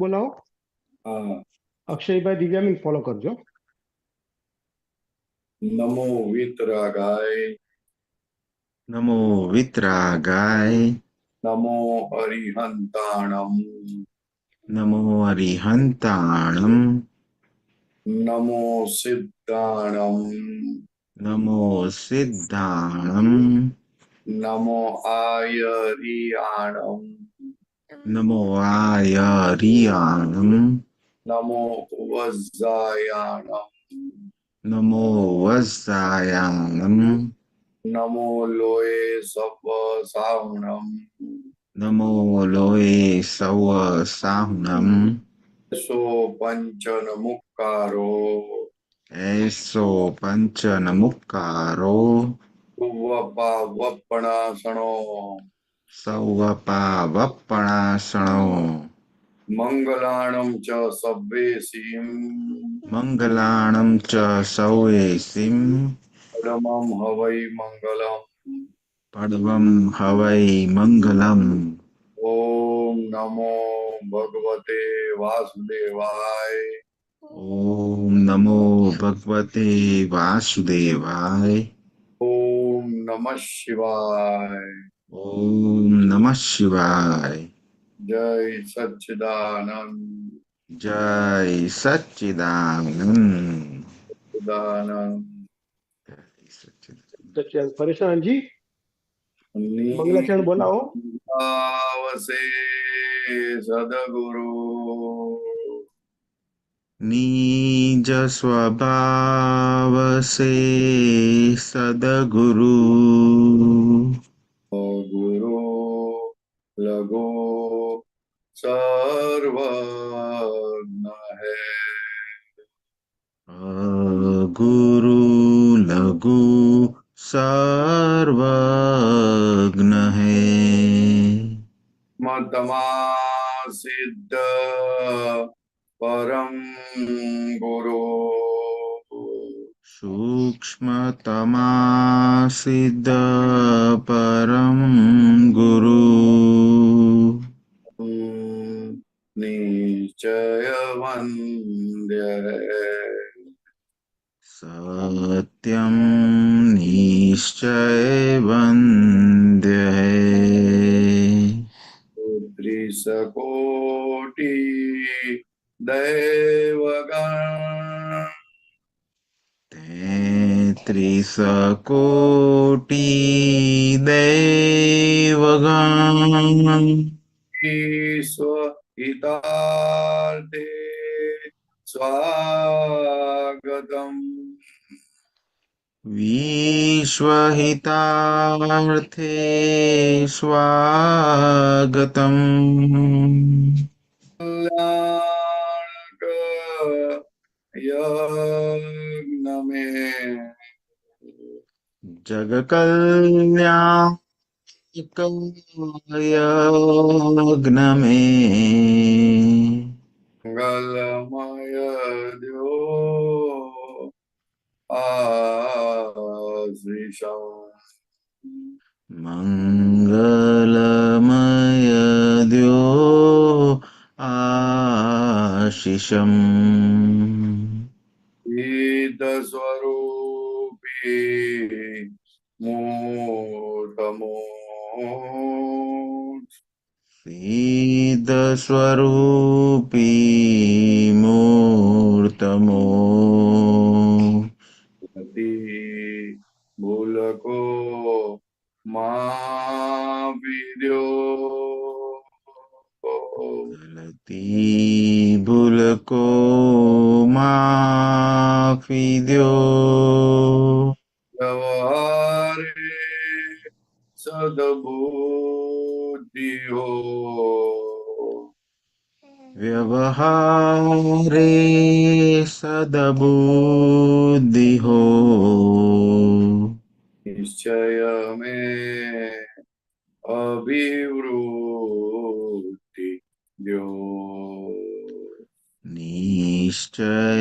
બોલાવો. હા. અક્ષયભાઈ દિવ્યામીન ફોલો કરજો. નમો વિતરાગાય. નમો વિતરાગાય. નમો અરિહંતાણમ. નમો અરિહંતાણમ. નમો સિદ્ધાણમ. નમો સિદ્ધાણમ. નમો આયરિયાણમ. નમો આયરિયાણમ. નમો વજ્જાયાણમ. નમો વજ્જાયાણમ. નમો લોય સવ સાહુણમ. નમો લોએ સૌ સાહુણમ. સો પંચન મુક્કારો. એસો પંચન મુક્કારો. ઉવપા વપણાસણો. સૌવપા વપણાસણો. મંગલાણમ ચ સભ્યેસીમ. મંગલાણમ ચ સૌએસીમ. પરમમ હવૈ મંગલમ. પડવમ હવૈ મંગલમ. ઓમ નમો ભગવતે વાસુદેવાય. ઓમ નમો ભગવતે વાસુદેવાય. ઓમ નમઃ શિવાય. ઓમ નમઃ શિવાય. જય સચ્ચિદાનંદ. જય સચ્ચિદાનંદ. સચ્ચિદાનંદ. પરેશાનજી મંગલાચરણ બોલાવો. આવસે સદગુરુ. નિજ સ્વભાવ સે સદગુરુ. ગુરુ લઘુ સર્વજ્ઞ હૈ. ગુરુ લઘુ સર્વજ્ઞ હૈ. મતમા સિદ્ધ પરમ ગુરુ. સૂક્ષ્મતમા સિદ્ધ પરમ ગુરુ. નિશ્ચય વંદ્ય સત્યમ નિશ્ચય વંદ્ય હૈ. ત્રિસકોટી દૈવગણ. 33 કોટી દૈવગણ. ઈશ્વહિતાર્થે સ્વાગતમ. વિશ્વહિતાર્થે સ્વાગતમ. કલ્યાણક યજ્ઞમે. જગકલ્યાણ યજ્ઞ મેં. મંગલમય દ્યો આશ્રીષમ. મંગલમય દ્યો આશિષમ. સિદ્ધ સ્વરૂપી મૂર્તમો. સિદ્ધ સ્વરૂપી મૂર્તમો. ભૂલકો માપીદ્યો. ગલતી ભૂલકો માફી દ્યો. વ્યવહારે સદબુદ્ધિ હો. વ્યવહારે સદબુદ્ધિ હો. નિશ્ચય મેં અભિવૃદ્ધિ દ્યો. નિશ્ચય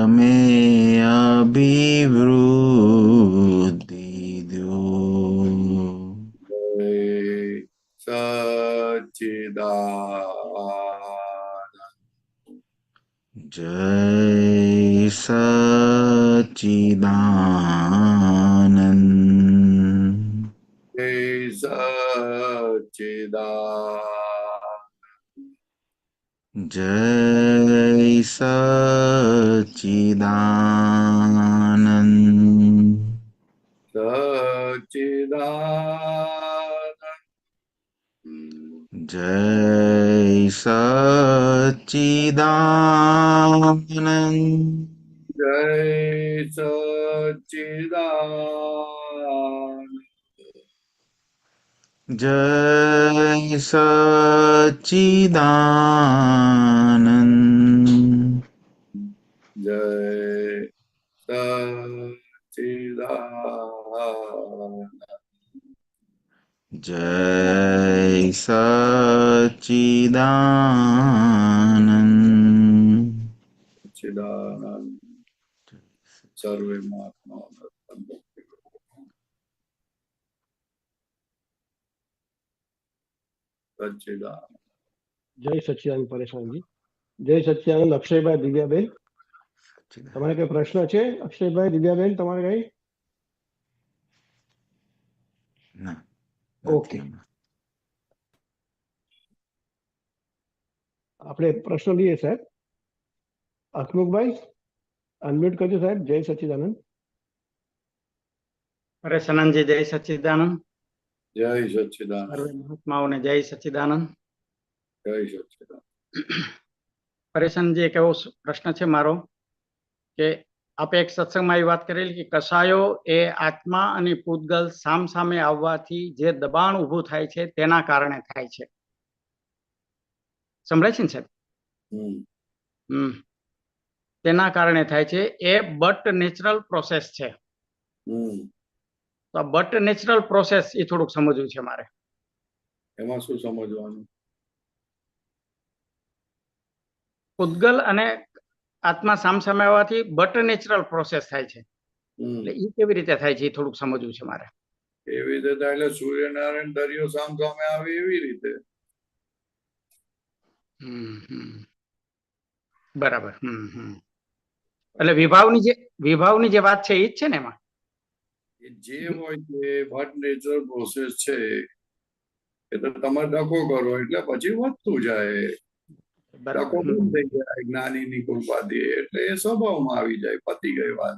મેં અભિવૃદ્ધિ દ્યો. જય સચ્ચિદાનંદ. જય સચિદાનંદ. જય સચિદાનંદ. જય સચિદાનંદ. સચિદાનંદ. જય સચિદાનંદ. જય સચિદાનંદ. જય સચિદાનંદ. જય સચિદાનંદ. જય સચિદાનંદ. સચિદાનંદ. સર્વે મહાત્મા સચિદાનંદ. જય સચ્ચિદાનંદ પરેશાનજી. જય સચ્ચિદાનંદ અક્ષયભાઈ દિવ્યાબેન, તમારે કઈ પ્રશ્ન છે? અક્ષયભાઈ દિવ્યાબેન, તમારે કઈ? ના. ઓકે, આપણે પ્રશ્ન લઈએ સાહેબ. હસમુખભાઈ અનમ્યુટ કરજો સાહેબ. જય સચ્ચિદાનંદ. પરેશાનંદજી જય સચ્ચિદાનંદ. જય સચિદાનંદ. સર્વે મહાત્માઓને જય સચ્ચિદાનંદ. જય સચિદાનંદ. પરેશાનજી એક એવો પ્રશ્ન છે મારો કે આપે એક સત્સંગમાં એ વાત કરેલી કે કસાયો એ આત્મા અને પૂતગલ સામસામે આવવાથી જે દબાણ ઊભું થાય છે તેના કારણે થાય છે. સંભળાય છે ને સાહેબ? તેના કારણે થાય છે. એ બટ નેચરલ પ્રોસેસ છે. તો આ બટ નેચરલ પ્રોસેસ એ થોડુંક સમજવું છે મારે. એમાં શું સમજવાનું? પૂતગલ અને આત્મા સામસામે આવવાથી બટ નેચરલ પ્રોસેસ થાય છે. એટલે એ કેવી રીતે થાય છે એ થોડુંક સમજવું છે મારે. એવી રીતે થાય એટલે સૂર્યનારાયણ દરિયો સામે આવે એવી રીતે. બરાબર. એટલે વિભાવની જે વાત છે એ જ છે ને એમાં? જે હોય તે બટ નેચરલ પ્રોસેસ છે. એ તો તમે ડકો કરો એટલે પછી વધતું જાય. ડકો બંધ થઈ જાય જ્ઞાનીની કૃપાથી, એટલે એ સ્વભાવમાં આવી જાય. પતી ગઈ વાત.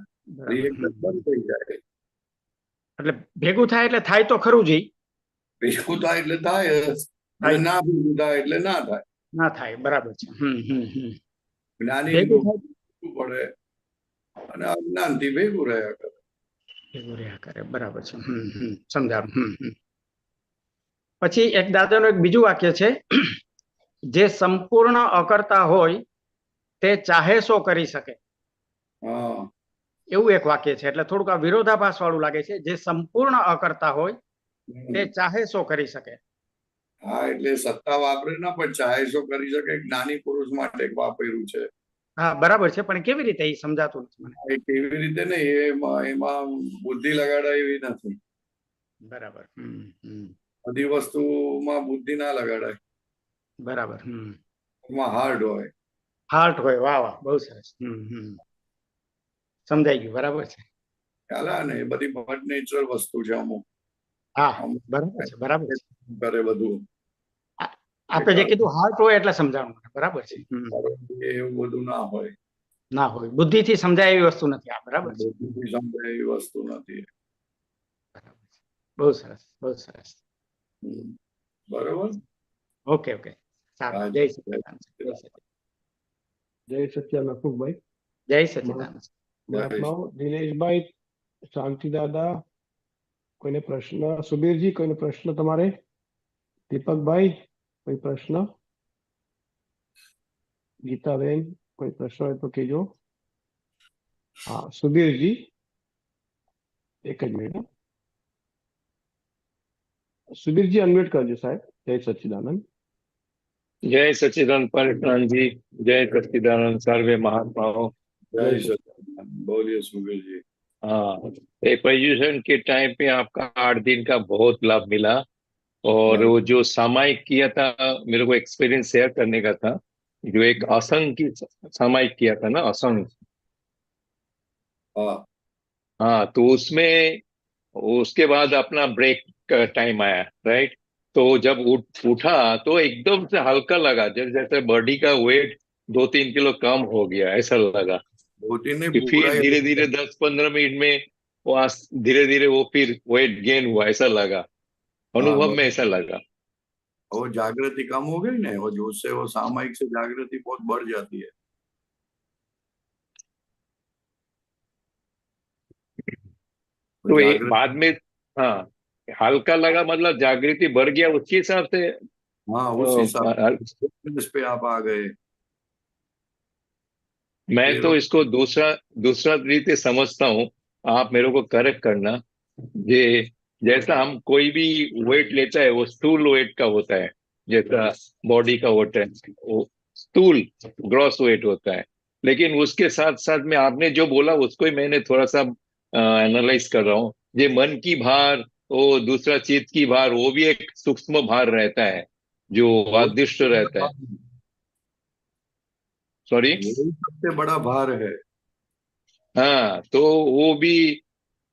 બંધ થઈ જાય. એટલે ભેગું થાય એટલે થાય તો ખરું જ. ભેગું થાય એટલે થાય જ, અને ના ભેગું થાય એટલે ના થાય. ના થાય. બરાબર છે. જ્ઞાની પડે અને અજ્ઞાનથી ભેગું રહ્યા કરે. ભેગું રહ્યા કરે. બરાબર છે. સમજાવું. પછી એક દાદાનું એક બીજું વાક્ય છે, જે સંપૂર્ણ અકર્તા હોય તે ચાહે સો કરી શકે. એવું એક વાક્ય છે. એટલે થોડુંક આ વિરોધાભાસ વાળું લાગે છે. જે સંપૂર્ણ અકર્તા હોય તે ચાહે સો કરી શકે. હા, એટલે સત્તા વાપરે ના પણ ચાહે સો કરી શકે. જ્ઞાની પુરુષ માટે વાપર્યું છે. હા, બરાબર છે. પણ કેવી રીતે એ સમજાતું નથી મને. કેવી રીતે નહીં, એમાં બુદ્ધિ લગાડાય એવી નથી. બરાબર. બધી વસ્તુમાં બુદ્ધિ ના લગાડાય. બરાબર. એમાં હાર્ડ હોય. હાર્ટ હોય. વાહ વાહ, બહુ સરસ. સમજાઈ ગયું. બરાબર છે. ખ્યાલ આવે ને? એ બધી બટ નેચરલ વસ્તુ છે અમુક. હા, બરાબર છે. બરાબર છે. કરે બધું. આપે જે કીધું હાર્ટ હોય એટલે સમજાવવાનું. બરાબર છે. એવું બધું ના હોય. ના હોય. બુદ્ધિથી સમજાય એવી વસ્તુ નથી આ. બરાબર છે. બુદ્ધિથી સમજાય એવી વસ્તુ નથી. બરાબર છે. બહુ સરસ. બહુ સરસ. બરોબર. ઓકે. સારું. જય સચ્ચિદાનંદ. જય સચ્ચિદાનંદ હસમુખભાઈ. જય સચ્ચિદાનંદ. મહાત્માઓ દિનેશભાઈ, શાંતિ દાદા, કોઈને પ્રશ્ન? સુબીરજી, કોઈને પ્રશ્ન તમારે? દીપકભાઈ, કોઈ પ્રશ્ન? ગીતાબેન, કોઈ પ્રશ્ન હોય તો કહેજો. હા, સુબીરજી, એક જ મિનિટ. સુબીરજી અનમ્યુટ કરજો સાહેબ. જય સચ્ચિદાનંદ. જય સચ્ચિદાનંદ પરેશાનજી. जय सच्चिदानंद सर्वे महात्माओं. जय सच्चिदानंद. बोलिए सुबीर जी. हाँ, पोजीशन के टाइम पे आपका 8 दिन का बहुत लाभ मिला, और वो जो सामायिक किया था मेरे को एक्सपीरियंस शेयर करने का था. जो एक असंग की सामायिक किया था ना, असंग। हाँ हाँ, तो उसमें उसके बाद अपना ब्रेक का टाइम आया, राइट? तो जब उठा तो एकदम से हल्का लगा, जैसे जैसे बॉडी का वेट 2-3 किलो कम हो गया, ऐसा लगा। धोती ने कि पूरा फिर ही धीरे धीरे 10-15 मिनट में वो धीरे धीरे वो फिर वेट गेन हुआ, ऐसा लगा, हाँ अनुभव में ऐसा लगा। वो जागृति कम हो गई ना, वो जो उससे वो सामायिक से जागृति बहुत बढ़ जाती है। तो तो एक जागृति, बाद में, हाँ, हल्का लगा मतलब जागृति बढ़ गया उसके हिसाब से। हाँ उस हिसाब से इस पे आप आ गए। मैं फिर तो इसको दूसरा दूसरा रीति समझता हूँ, आप मेरे को करेक्ट करना। ये जैसा हम कोई भी वेट लेता है वो स्थूल वेट का होता है, जैसा बॉडी का वेट है वो स्थूल ग्रॉस वेट होता है। लेकिन उसके साथ साथ में आपने जो बोला उसको ही मैंने थोड़ा सा एनालाइज कर रहा हूँ। ये मन की भार, वो दूसरा चित्त की भार, वो भी एक सूक्ष्म भार रहता है जो वो अदृष्ट रहता है। सॉरी। वही सबसे बड़ा भार है। हाँ, तो वो भी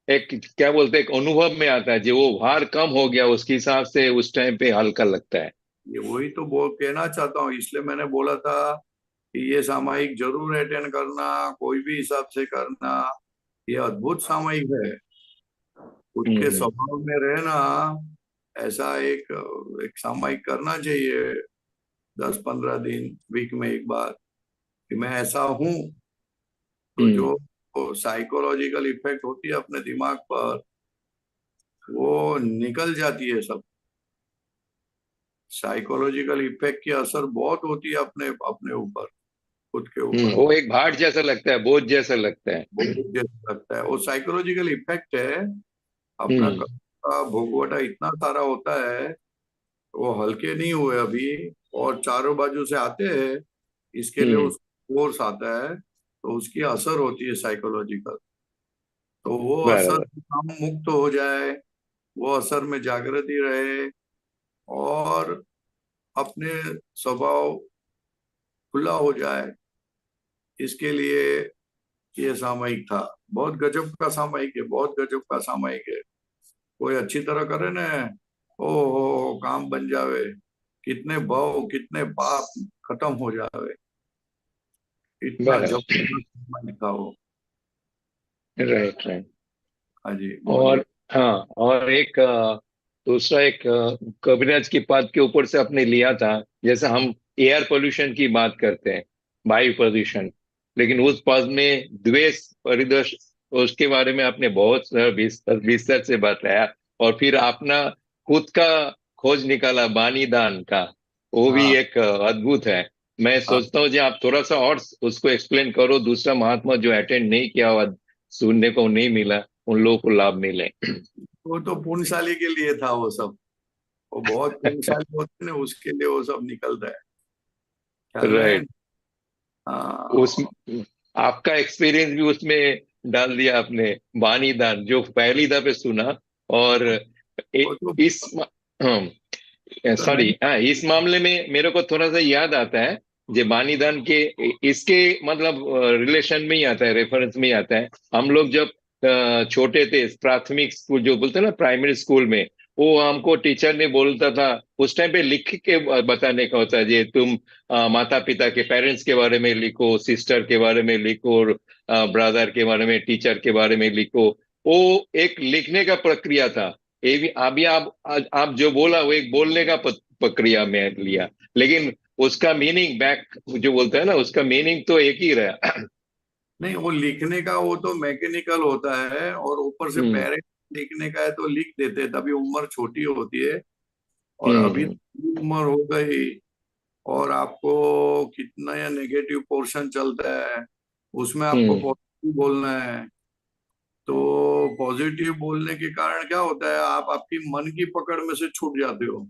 एक क्या बोलते हैं, एक अनुभव में आता है, जो वो भार कम हो गया उसके हिसाब से उस टाइम पे हल्का लगता है। ये वही तो बोल कहना चाहता हूँ, इसलिए मैंने बोला था कि ये सामायिक जरूर अटेंड करना, कोई भी हिसाब से करना। ये अद्भुत सामायिक है। खुद के हम्म। स्वभाव में रहना, ऐसा एक एक सामायिक करना चाहिए 10-15 दिन, वीक में एक बार, कि मैं ऐसा हूँ। तो हम्म। जो साइकोलॉजिकल इफेक्ट होती है अपने दिमाग पर, वो निकल जाती है सब। साइकोलॉजिकल इफेक्ट की असर बहुत होती है अपने अपने ऊपर, खुद के ऊपर। वो एक भार जैसा लगता है, बोझ जैसा लगता है। बहुत जैसा लगता है, वो साइकोलॉजिकल इफेक्ट है। अपना हम्म। कर्म का भोगवटा इतना सारा होता है, वो हल्के नहीं हुए अभी, और चारों बाजू से आते हैं। इसके लिए हम्म। उस फोर्स आता है, तो उसकी असर होती है साइकोलॉजिकल। तो वो असर बराबर। से हम मुक्त हो जाए, वो असर में जागृति रहे, और अपने स्वभाव खुला हो जाए, इसके लिए ये सामयिक था। बहुत गजब का सामयिक है, बहुत गजब का सामयिक है। कोई अच्छी तरह करे ना, ओ हो काम बन जावे, कितने भव कितने पाप खत्म हो जावे। इतना बराबर। जबरदस्त सामयिक था वो। Right, right. हाँ जी बोलिए। और हाँ, और एक दूसरा एक कविराज की बात के ऊपर से आपने लिया था, जैसे हम एयर पोल्यूशन की बात करते हैं, वायु प्रदूषण, लेकिन उस पद में द्वेष परिदृश, उसके बारे में आपने बहुत विस्तार से बताया। और फिर अपना खुद का खोज निकाला बानी दान का, वो भी हाँ एक अद्भुत है। मैं हाँ, सोचता हूँ जी आप थोड़ा सा और उसको एक्सप्लेन करो, दूसरा महात्मा जो अटेंड नहीं किया हुआ, सुनने को नहीं मिला, उन लोगों को लाभ मिले। वो तो पुण्यशाली के लिए था वो सब। वो बहुत पुण्यशाली होते हैं ना, उसके लिए वो सब निकलता है। ख्याल में है? राइट। उस हाँ आपका एक्सपीरियंस भी उसमें डाल दिया आपने, वाणी दान जो पहली दफे सुना। और वो तो इस सॉरी, हाँ, इस मामले में मेरे को थोड़ा सा याद आता है, जो वाणी दान के इसके मतलब रिलेशन में ही आता है, रेफरेंस में ही आता है। हम लोग जब छोटे थे, प्राथमिक स्कूल जो बोलते हैं ना, प्राइमरी स्कूल में, वो हमको टीचर ने बोलता था, उस टाइम पे लिख के बताने का होता है, जे तुम माता पिता के पेरेंट्स के बारे में लिखो, सिस्टर के बारे में लिखो, और ब्रदर के बारे में, टीचर के बारे में लिखो। वो एक लिखने का प्रक्रिया था। ये भी अभी आप जो बोला वो एक बोलने का प्रक्रिया में लिया, लेकिन उसका मीनिंग बैक जो बोलता है ना, उसका मीनिंग तो एक ही रहा। नहीं, वो लिखने का वो तो मैकेनिकल होता है, और ऊपर से हम्म। पेरेंट लिखने का है तो लिख देते हैं, तभी उम्र छोटी होती है। और अभी हम्म। तो उम्र हो गई, और आपको कितना या नेगेटिव पोर्शन चलता है, उसमें आपको हम्म। पॉजिटिव बोलना है। तो पॉजिटिव बोलने के कारण क्या होता है, आप आपकी मन की पकड़ में से छूट जाते हो।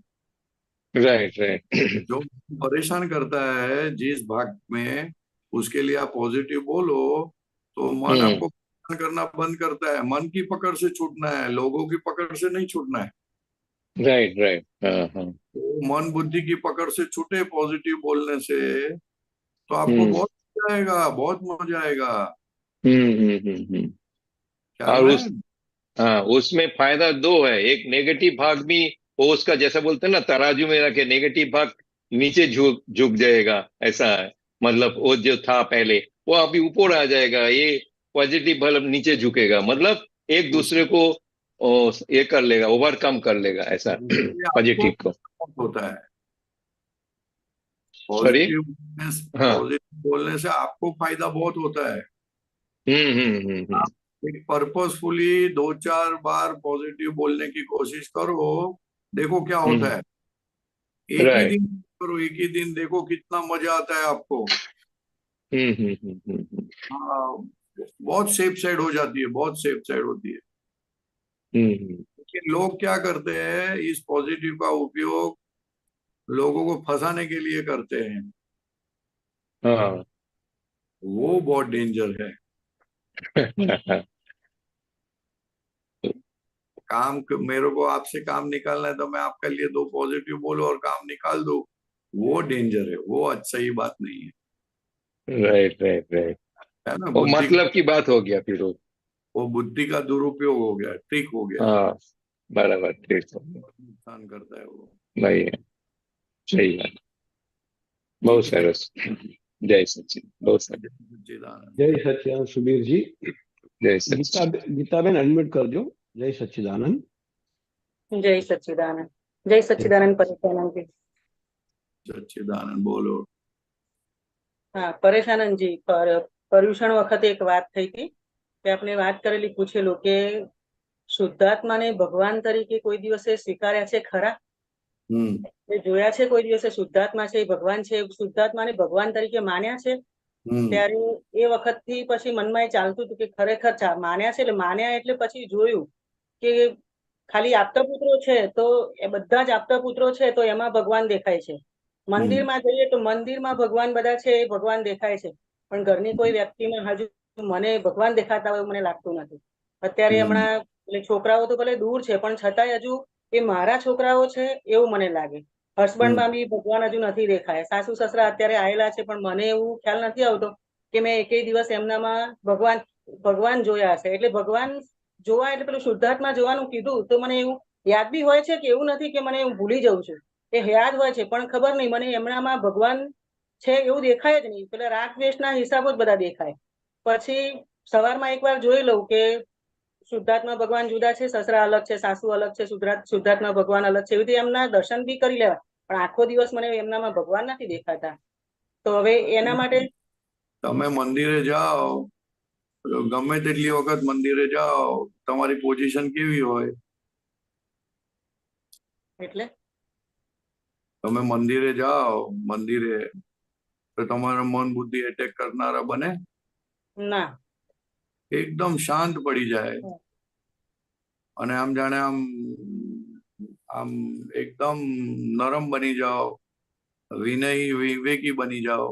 Right, right. जो परेशान करता है जिस भाग में, उसके लिए आप पॉजिटिव बोलो, तो मन हम्म। आपको परेशान करना बंद करता है। मन की पकड़ से छूटना है, लोगों की पकड़ से नहीं छूटना है। Right, right. हाँ, हाँ। तो मन बुद्धि की पकड़ से छूटे पॉजिटिव बोलने से, तो आपको बहुत मजा आएगा, बहुत मजा आएगा। ख्याल और में हाँ, उसमें फायदा दो है। एक नेगेटिव भाग भी वो उसका जैसा बोलते हैं ना, तराजू में रखे नेगेटिव भाग नीचे झुक झुक जाएगा, ऐसा है। मतलब वो जो था पहले वो अभी ऊपर आ जाएगा, ये पॉजिटिव बल्ब नीचे झुकेगा, मतलब एक दूसरे को ये कर लेगा, ओवरकम कर लेगा, ऐसा ये पॉजिटिव को। होता है। सॉरी। हाँ। पॉजिटिव बोलने से आपको फायदा बहुत होता है। एक पर्पसफुली 2-4 बार पॉजिटिव बोलने की कोशिश करो, देखो क्या होता है। एक ही दिन करो, एक ही दिन देखो कितना मजा आता है आपको। हाँ, बहुत सेफ साइड हो जाती है, बहुत सेफ साइड होती है। लेकिन लोग क्या करते हैं, इस पॉजिटिव का उपयोग लोगों को फंसाने के लिए करते हैं। हाँ। वो बहुत डेंजर है। मेरे को आपसे काम निकालना है तो मैं आपके लिए 2 पॉजिटिव बोलूं और काम निकाल दूं, वो डेंजर है, वो अच्छा ही बात नहीं है। Right right right. है ना, वो मतलब की बात हो गया फिर वो बुद्धि का दुरुपयोग हो गया, ट्रिक हो गया। हाँ, बराबर, ठीक है। नुकसान करता है वो। नहीं है, सही बात। बहुत सरस। जय सचिन, बहुत सरस। जय सच्चिदानंद सुबीर जी। जय सचिन। गीताबेन अनम्यूट कर दो। जय सच्चिदानंद। जय सच्चिदानंद। जय सच्चिदानंद परेशानंद जी। સચ્ચિદાનંદ બોલો। હા, પરેશાનંદ જી, પર્યુષણ વખતે એક વાત થઈ હતી કે આપણે વાત કરેલી, પૂછેલું કે શુદ્ધાત્માને ભગવાન તરીકે કોઈ દિવસે સ્વીકાર્યા છે ખરા? જોયા છે કોઈ દિવસે શુદ્ધાત્મા છે, ભગવાન છે, શુદ્ધાત્માને ભગવાન તરીકે માન્યા છે? ત્યારે એ વખતથી પછી મનમાં એ ચાલતું હતું કે ખરેખર માન્યા છે, એટલે માન્યા એટલે પછી જોયું કે ખાલી આપતપુત્રો છે તો એ બધા જ આપતપુત્રો છે તો એમાં ભગવાન દેખાય છે. મંદિરમાં જઈએ તો મંદિરમાં ભગવાન બધા છે એ ભગવાન દેખાય છે, પણ ઘરની કોઈ વ્યક્તિમાં હજુ મને ભગવાન દેખાતા હોય મને લાગતું નથી. અત્યારે હમણાં એટલે છોકરાઓ તો ભલે દૂર છે પણ છતાંય હજુ એ મારા છોકરાઓ છે એવું મને લાગે. હસબન્ડમાં બી ભગવાન હજુ નથી દેખાયા. સાસુ સસરા અત્યારે આવેલા છે પણ મને એવું ખ્યાલ નથી આવતો કે મેં એકેય દિવસ એમનામાં ભગવાન જોયા હશે. એટલે ભગવાન જોવા એટલે પેલું શુદ્ધાત્મા જોવાનું કીધું તો મને એવું યાદ બી હોય છે કે એવું નથી કે મને હું ભૂલી જાઉં છું, એ યાદ હોય છે, પણ ખબર નહીં મને એમનામાં ભગવાન છે એવું દેખાય જ નહીં. પેલા રાગ દ્વેષના હિસાબો જ બધા દેખાય. પછી સવારમાં એકવાર જોઈ લઉં કે શુદ્ધાત્મા ભગવાન જુદા છે, સસરા અલગ છે, સાસુ અલગ છે, શુદ્ધાત્મા ભગવાન અલગ છે, એવી રીતે એમના દર્શન બી કરી લેવા, પણ આખો દિવસ મને એમનામાં ભગવાન નથી દેખાતા. તો હવે એના માટે તમે મંદિરે જાઓ, ગમે તેટલી વખત મંદિરે જાઓ, તમારી પોઝિશન કેવી હોય? એટલે તમે મંદિરે જાઓ, મંદિરે તો તમારા મન બુદ્ધિ એટેક કરનારા બને ના, એકદમ શાંત પડી જાય અને આમ જાણે આમ આમ એકદમ નરમ બની જાઓ, વિનયી વિવેકી બની જાઓ.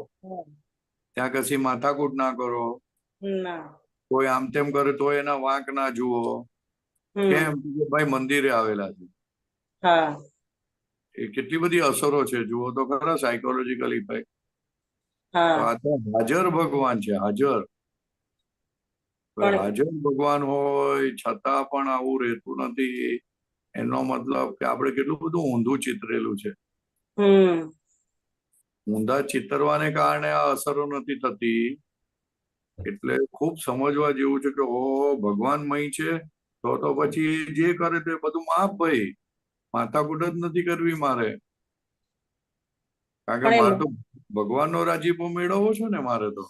ત્યાં કશી માથાકૂટ ના કરો, કોઈ આમ તેમ કરે તો એના વાંક ના જુઓ. કેમ? ભાઈ મંદિરે આવેલા છે. એ કેટલી બધી અસરો છે જુઓ તો ખરા, સાયકોલોજીકલ ઇફેક્ટ. આ તો હાજર ભગવાન છે, હાજર હાજર ભગવાન હોય છતાં પણ આવું રહેતું નથી. એનો મતલબ કે આપણે કેટલું બધું ઊંધું ચિતરેલું છે. ઊંધા ચિતરવાને કારણે આ અસરો નથી થતી. એટલે ખૂબ સમજવા જેવું છે કે ઓ ભગવાનમય છે તો પછી જે કરે તે બધું માફ. ભાઈ માથાકૂટ જ નથી કરવી મારે, કારણ કે મારે તો ભગવાનનો રાજીપો મેળવવો છે ને. મારે તો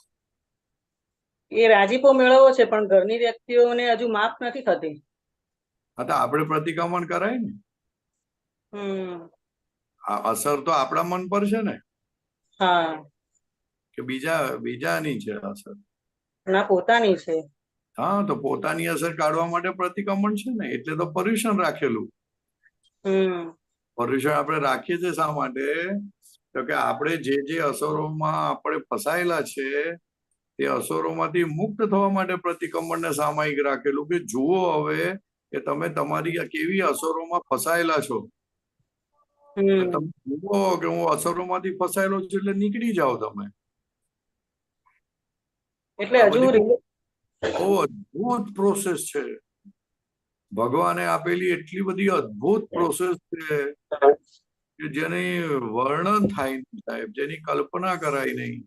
એ રાજીપો મેળવવો છે પણ ઘરની વ્યક્તિઓને હજુ માફ નથી થતી. હા તો આપણે પ્રતિક્રમણ કરાય ને. આ અસર તો આપણા મન પર છે ને, કે બીજાની છે અસર? ના, પોતાની છે. હા, તો પોતાની અસર કાઢવા માટે પ્રતિક્રમણ છે ને, એટલે તો પર્યુષણ રાખેલું. પર્યુષણ આપણે રાખીએ છીએ શા માટે? તો કે આપણે જે અસરોમાં આપણે ફસાયેલા છે તે અસરોમાંથી મુક્ત થવા માટે પ્રતિક્રમણને સામાયિક રાખેલું કે જુઓ હવે કે તમે તમારી કેવી અસરોમાં ફસાયેલા છો. તમે જુઓ કે હું અસરોમાંથી ફસાયેલો છું એટલે નીકળી જાઓ તમે. એટલે આ હજુ બધી બહુ અદ્ભુત પ્રોસેસ છે. ભગવાને આપેલી એટલી બધી અદ્ભુત પ્રોસેસ છે કે જેની વર્ણન થાય નહીં સાહેબ, જેની કલ્પના કરાય નહીં.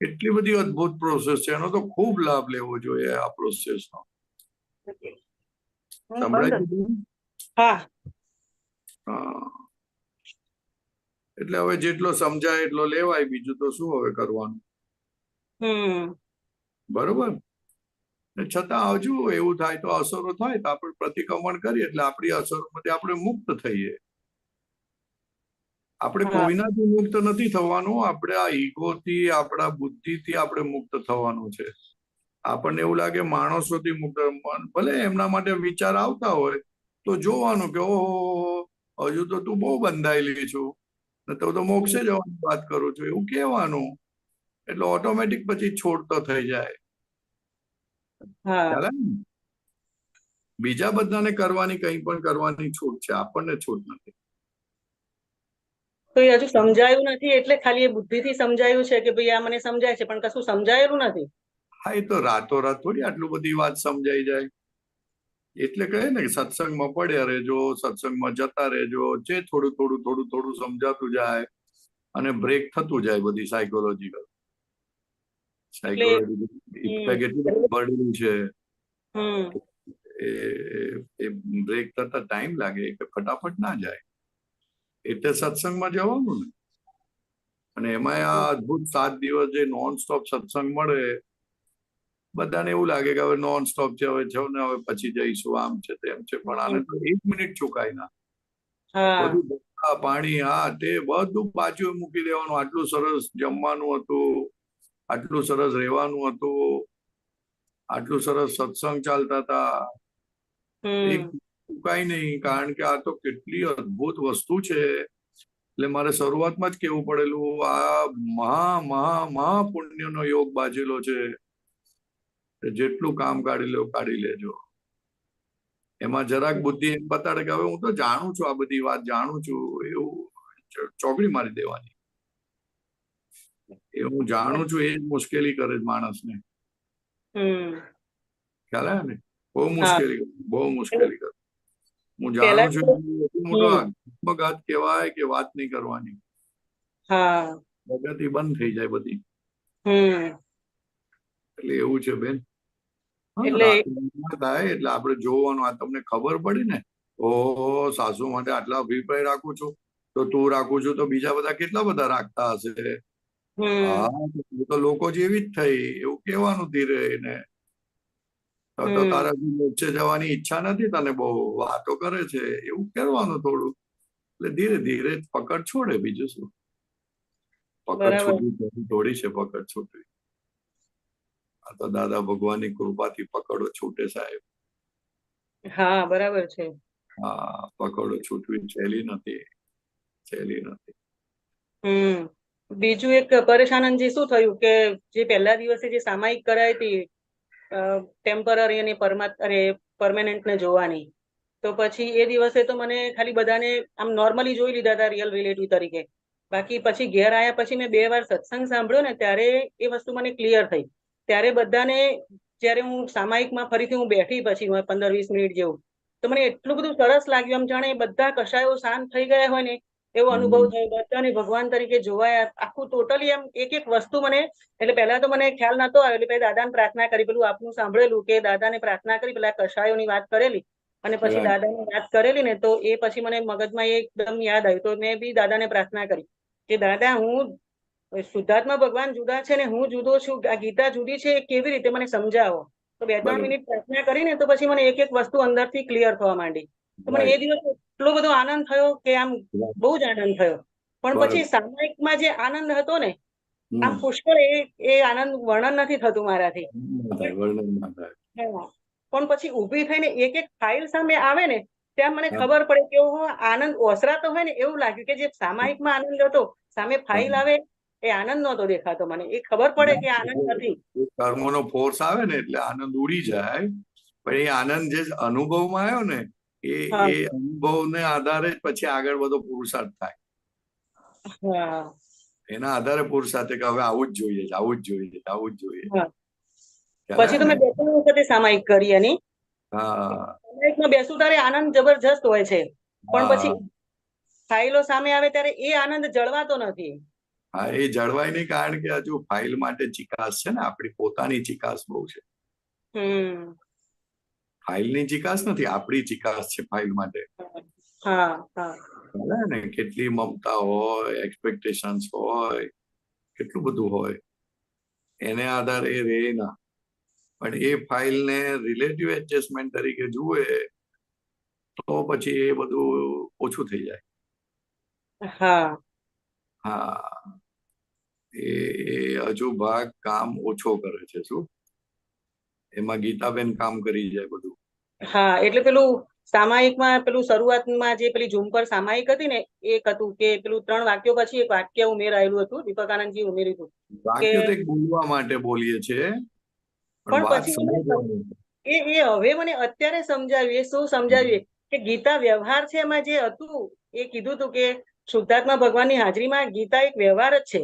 એટલી બધી અદ્ભુત પ્રોસેસ છે, એનો તો ખૂબ લાભ લેવો જોઈએ આ પ્રોસેસનો. સંભળાય છે બેન? હા હા. એટલે હવે જેટલો સમજાય એટલો લેવાય, બીજું તો શું હવે કરવાનું, બરોબર ને? છતાં હજુ એવું થાય તો અસરો થાય તો આપણે પ્રતિક્રમણ કરીએ એટલે આપણી અસરોમાંથી આપણે મુક્ત થઈએ. આપણે કોઈનાથી મુક્ત નથી થવાનું, આપણે આ ઈગોથી, આપણા બુદ્ધિથી આપણે મુક્ત થવાનું છે. આપણને એવું લાગે માણસોથી મુક્ત, ભલે એમના માટે વિચાર આવતા હોય તો જોવાનું કે ઓહો હજુ તો તું બહુ બંધાયેલી છું ને તો મોક્ષે જવાની વાત કરું છું, એવું કહેવાનું. એટલે ઓટોમેટિક પછી છોડતો થઈ જાય. ખ્યાલ આવે ને? બીજા બધાને કરવાની કંઈ પણ કરવાની છૂટ છે, આપણને છૂટ નથી. તો એ હજુ સમજાયું નથી એટલે ખાલી એ બુદ્ધિથી સમજાયું છે કે ભાઈ આ મને સમજાય છે, પણ કશું સમજાયેલું નથી. હા, એ તો રાતોરાત થોડી આટલું બધી વાત સમજાઈ જાય. એટલે કહે ને કે સત્સંગમાં પડ્યા રહેજો, સત્સંગમાં જતા રહેજો, જે થોડું થોડું થોડું થોડું સમજાતું જાય અને બ્રેક થતું જાય. બધી સાયકોલોજીકલ ઇફેક્ટ એટલી બધી પડેલું છે એ બ્રેક થતા ટાઈમ લાગે કે ફટાફટ ના જાય. એટલે સત્સંગમાં જવાનું ને. અને એમાં આ અદભુત 7 દિવસ જે નોન સ્ટોપ સત્સંગ મળે, બધાને એવું લાગે કે હવે નોન સ્ટોપ છે, હવે જાવ ને હવે પછી જઈશું, આમ છે તેમ છે, પણ આને તો 1 મિનિટ ચૂકાય ના. બધું પાણી આ તે બધું બાજુ મૂકી દેવાનું. આટલું સરસ જમવાનું હતું, આટલું સરસ રહેવાનું હતું, આટલું સરસ સત્સંગ ચાલતા હતા, એક ચૂકાય નહીં. કારણ કે આ તો કેટલી અદ્ભુત વસ્તુ છે. એટલે મારે શરૂઆતમાં જ કેવું પડેલું, આ મહા પુણ્યનો યોગ બાજેલો છે. જેટલું કામ કાઢી લેજો. એમાં જરાક બુદ્ધિ એમ બતાડે કે હવે હું તો જાણું છું, આ બધી વાત જાણું છું, એવું ચોકડી મારી દેવાની. એ હું જાણું છું એ જ મુશ્કેલી કરે માણસને. ખ્યાલ આવે ને? બહુ મુશ્કેલી કરે. હું જાણું છું મોટો આત્મઘાત કહેવાય કે વાત નહીં કરવાની. પ્રગતિ બંધ થઈ જાય બધી. એટલે એવું છે બેન. થાય એટલે આપણે જોવાનું. આ તમને ખબર પડી ને, ઓહો સાસુ માટે આટલા અભિપ્રાય રાખું છું તો તું રાખું છું તો બીજા બધા કેટલા બધા રાખતા હશે. હા, તો લોકો જેવી જ થઈ એવું કેવાનું ધીરે એને. તો તારા મોક્ષે જવાની ઈચ્છા નથી, તને બહુ વાતો કરે છે, એવું કરવાનું થોડું. એટલે ધીરે ધીરે પકડ છોડે. બીજું શું? પકડ છોડવી થોડી છે. પકડ છોડવી આ તો દાદા ભગવાનની કૃપાથી પકડો છૂટે સાહેબ. હા, બરાબર છે. હા, પકડો છૂટવી સહેલી નથી. બીજું એક પરેશાનંદજી શું થયું કે જે પહેલા દિવસે જે સામાયિક કરાઈ હતી ટેમ્પરરી અને પરમેનન્ટ ને જોવાની, તો પછી એ દિવસે તો મને ખાલી બધાને આમ નોર્મલી જોઈ લીધા હતા રિયલ રિલેટિવ તરીકે. બાકી પછી ઘેર આવ્યા પછી મેં 2 વાર સત્સંગ સાંભળ્યો ને ત્યારે એ વસ્તુ મને ક્લિયર થઈ. ત્યારે બધાને જયારે હું સામાયિકમાં ફરીથી હું બેઠી પછી 15-20 મિનિટ જેવું, તો મને એટલું બધું સરસ લાગ્યું. આમ જાણે બધા કશાયો શાંત થઈ ગયા હોય ને એવો અનુભવ થયો. બધાને ભગવાન તરીકે જોવાયા. આખું ટોટલી એમ એક વસ્તુ મને, એટલે પહેલા તો મને ખ્યાલ નતો આવ્યો. એટલે પછી દાદાને પ્રાર્થના કરી, પેલું આપનું સાંભળેલું કે દાદાને પ્રાર્થના કરી, પેલા કશાયોની વાત કરેલી અને પછી દાદાની વાત કરેલી ને, તો એ પછી મને મગજમાં એકદમ યાદ આવ્યું. તો મેં બી દાદાને પ્રાર્થના કરી કે દાદા, હું શુદ્ધાત્મા ભગવાન જુદા છે ને હું જુદો છું, આ ગીતા જુદી છે, એ કેવી રીતે મને સમજાવો. તો 2-3 મિનિટ પ્રાર્થના કરીને તો પછી મને એક વસ્તુ અંદરથી ક્લિયર થવા માંડી. તો મને એ દિવસ એટલો બધો આનંદ થયો કે આમ બહુ જ આનંદ થયો. પણ પછી સામાયિકમાં જે આનંદ હતો ને, આમ પુષ્કળ એ આનંદ વર્ણન નથી થતું મારાથી. પણ પછી ઊભી થઈને એક ફાઇલ સામે આવે ને ત્યાં મને ખબર પડે કે આનંદ ઓસરાતો હોય ને એવું લાગ્યું કે જે સામાયિકમાં આનંદ હતો સામે ફાઇલ આવે એ આનંદ નહોતો દેખાતો મને. એ ખબર પડે કે આનંદ નથી. કર્મોનો ફોર્સ આવે ને એટલે આનંદ ઉડી જાય. પણ એ આનંદ જે અનુભવમાં આવ્યો ને એ અનુભવને આધારે જ પછી આગળ બધો પુરુષાર્થ થાય. એના આધારે પુરુષાર્થ કે હવે આવું જ જોઈએ છે, આવું જ જોઈએ છે, આવું જ જોઈએ. હા. ખ્યાલ પછી આવે તમે ને? 2-3 વખતે સામાયિક કરી એની. હા સામાયિકમાં બેસું ત્યારે આનંદ જબરજસ્ત હોય છે, પણ હા પછી ફાઇલો સામે આવે ત્યારે એ આનંદ જળવાતો નથી. હા, એ જળવાય નહીં, કારણ કે હજુ ફાઇલ માટે ચિકાસ છે ને, આપણી પોતાની ચિકાસ બહુ છે. ફાઇલની ચિકાસ નથી, આપણી ચિકાસ છે ફાઇલ માટે. હા હા ખ્યાલ આવે ને? કેટલી મમતા હોય, એક્સપેક્ટેશન્સ હોય, કેટલું બધું હોય, એને આધારે એ રહે ના. પણ એ ફાઇલને રિલેટિવ એડજસ્ટમેન્ટ તરીકે જુએ તો પછી એ બધું ઓછું થઈ જાય. હા હા, એ હજુ ભાગ કામ ઓછો કરે છે. શું એમાં ગીતાબેન કામ કરી જાય બધું? હા, એટલે પેલું સામાયિકમાં પેલું શરૂઆતમાં જે પેલી ઝૂમ પર સામાયિક હતી ને, એક હતું કે પેલું 3 વાક્યો પછી એક વાક્ય ઉમેરાયેલું હતું, દીપકાનંદજી ઉમેર્યું હતું કે વાક્ય તો એક બોલવા માટે બોલીએ છીએ, પણ પણ વાત પછી સમજવાની. એ હવે મને અત્યારે સમજાવ્યું, એ શું સમજાવ્યું કે ગીતા વ્યવહાર છે, એમાં જે હતું એ કીધું હતું કે શુદ્ધાત્મા ભગવાનની હાજરીમાં ગીતા એક વ્યવહાર જ છે,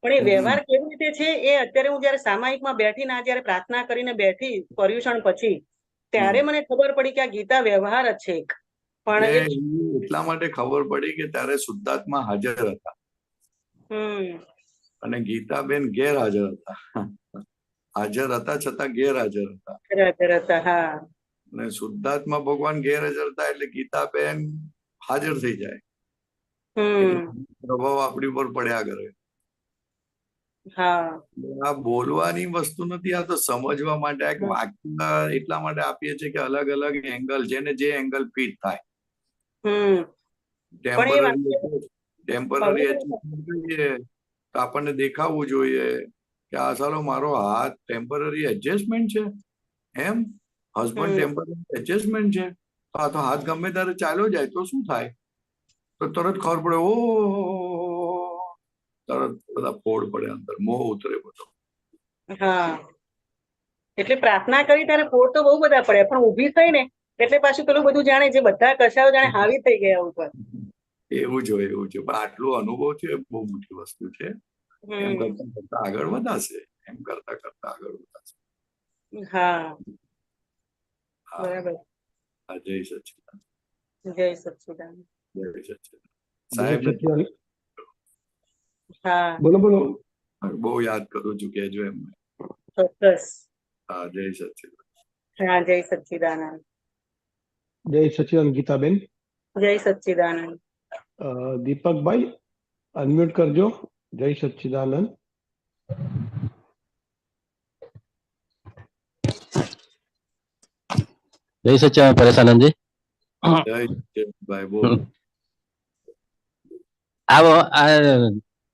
પણ એ વ્યવહાર કેવી રીતે છે એ અત્યારે હું જયારે સામાયિકમાં બેઠી ના, જયારે પ્રાર્થના કરીને બેઠી પર્યુષણ પછી, ત્યારે મને ખબર પડી કે આ ગીતા વ્યવહાર જ છે એક. પણ એટલે એટલા માટે ખબર પડી કે ત્યારે શુદ્ધાત્મા હાજર હતા અને ગીતાબેન ગેરહાજર હતા. હાજર હતા છતાં ગેરહાજર હતા. હા અને શુદ્ધાત્મા ભગવાન ગેરહાજર હતા એટલે ગીતાબેન હાજર થઈ જાય. પ્રભાવ આપણી ઉપર પડ્યા કરે. હા આ બોલવાની વસ્તુ નથી, આ તો સમજવા માટે એક વાક્ય એટલા માટે આપીએ છીએ કે અલગ અલગ એંગલ, જેને જે એંગલ ફિટ થાય. ટેમ્પરરી જોઈએ તો આપણને દેખાવું જોઈએ કે આ સાલો મારો હાથ ટેમ્પરરી એડજસ્ટમેન્ટ છે, એમ હસબન્ડ ટેમ્પરરી એડજસ્ટમેન્ટ છે, તો આ તો હાથ ગમે ત્યારે ચાલ્યો જાય તો શું થાય? તો તરત ખબર પડે, ઓ તરત બધા ફોડ પડે, અંદર મોહ ઉતરે બધો. હા, એટલે પ્રાર્થના કરી ત્યારે ફોડ તો બહુ બધા પડ્યા, પણ ઊભી થઈ ને એટલે પાછું પેલું બધું જાણે જે બધા કશાઓ જાણે હાવી થઈ ગયા ઉપર. એવું જ હોય, એવું છે. પણ આટલું અનુભવ છે, બહુ મોટી વસ્તુ છે. એમ કરતા કરતા આગળ વધાશે, એમ કરતા કરતા આગળ વધાશે. હા બરાબર. જય સચ્ચિદાનંદ. જય સચ્ચિદાનંદ. જય સચ્ચિદાનંદ. સાહેબ હા બોલો બોલો. બહુ યાદ કરું છું, કેજો એમને. ચોક્કસ. હા, જય સચ્ચિદાનંદ. હા, જય સચ્ચિદાનંદ. જય સચ્ચિદાનંદ ગીતાબેન. જય સચ્ચિદાનંદ. દીપકભાઈ અનમ્યુટ કરજો. જય સચ્ચિદાનંદ. જય સચ્ચિદાનંદ પરેશાનંદજી. જય ભાઈ બોલો. આ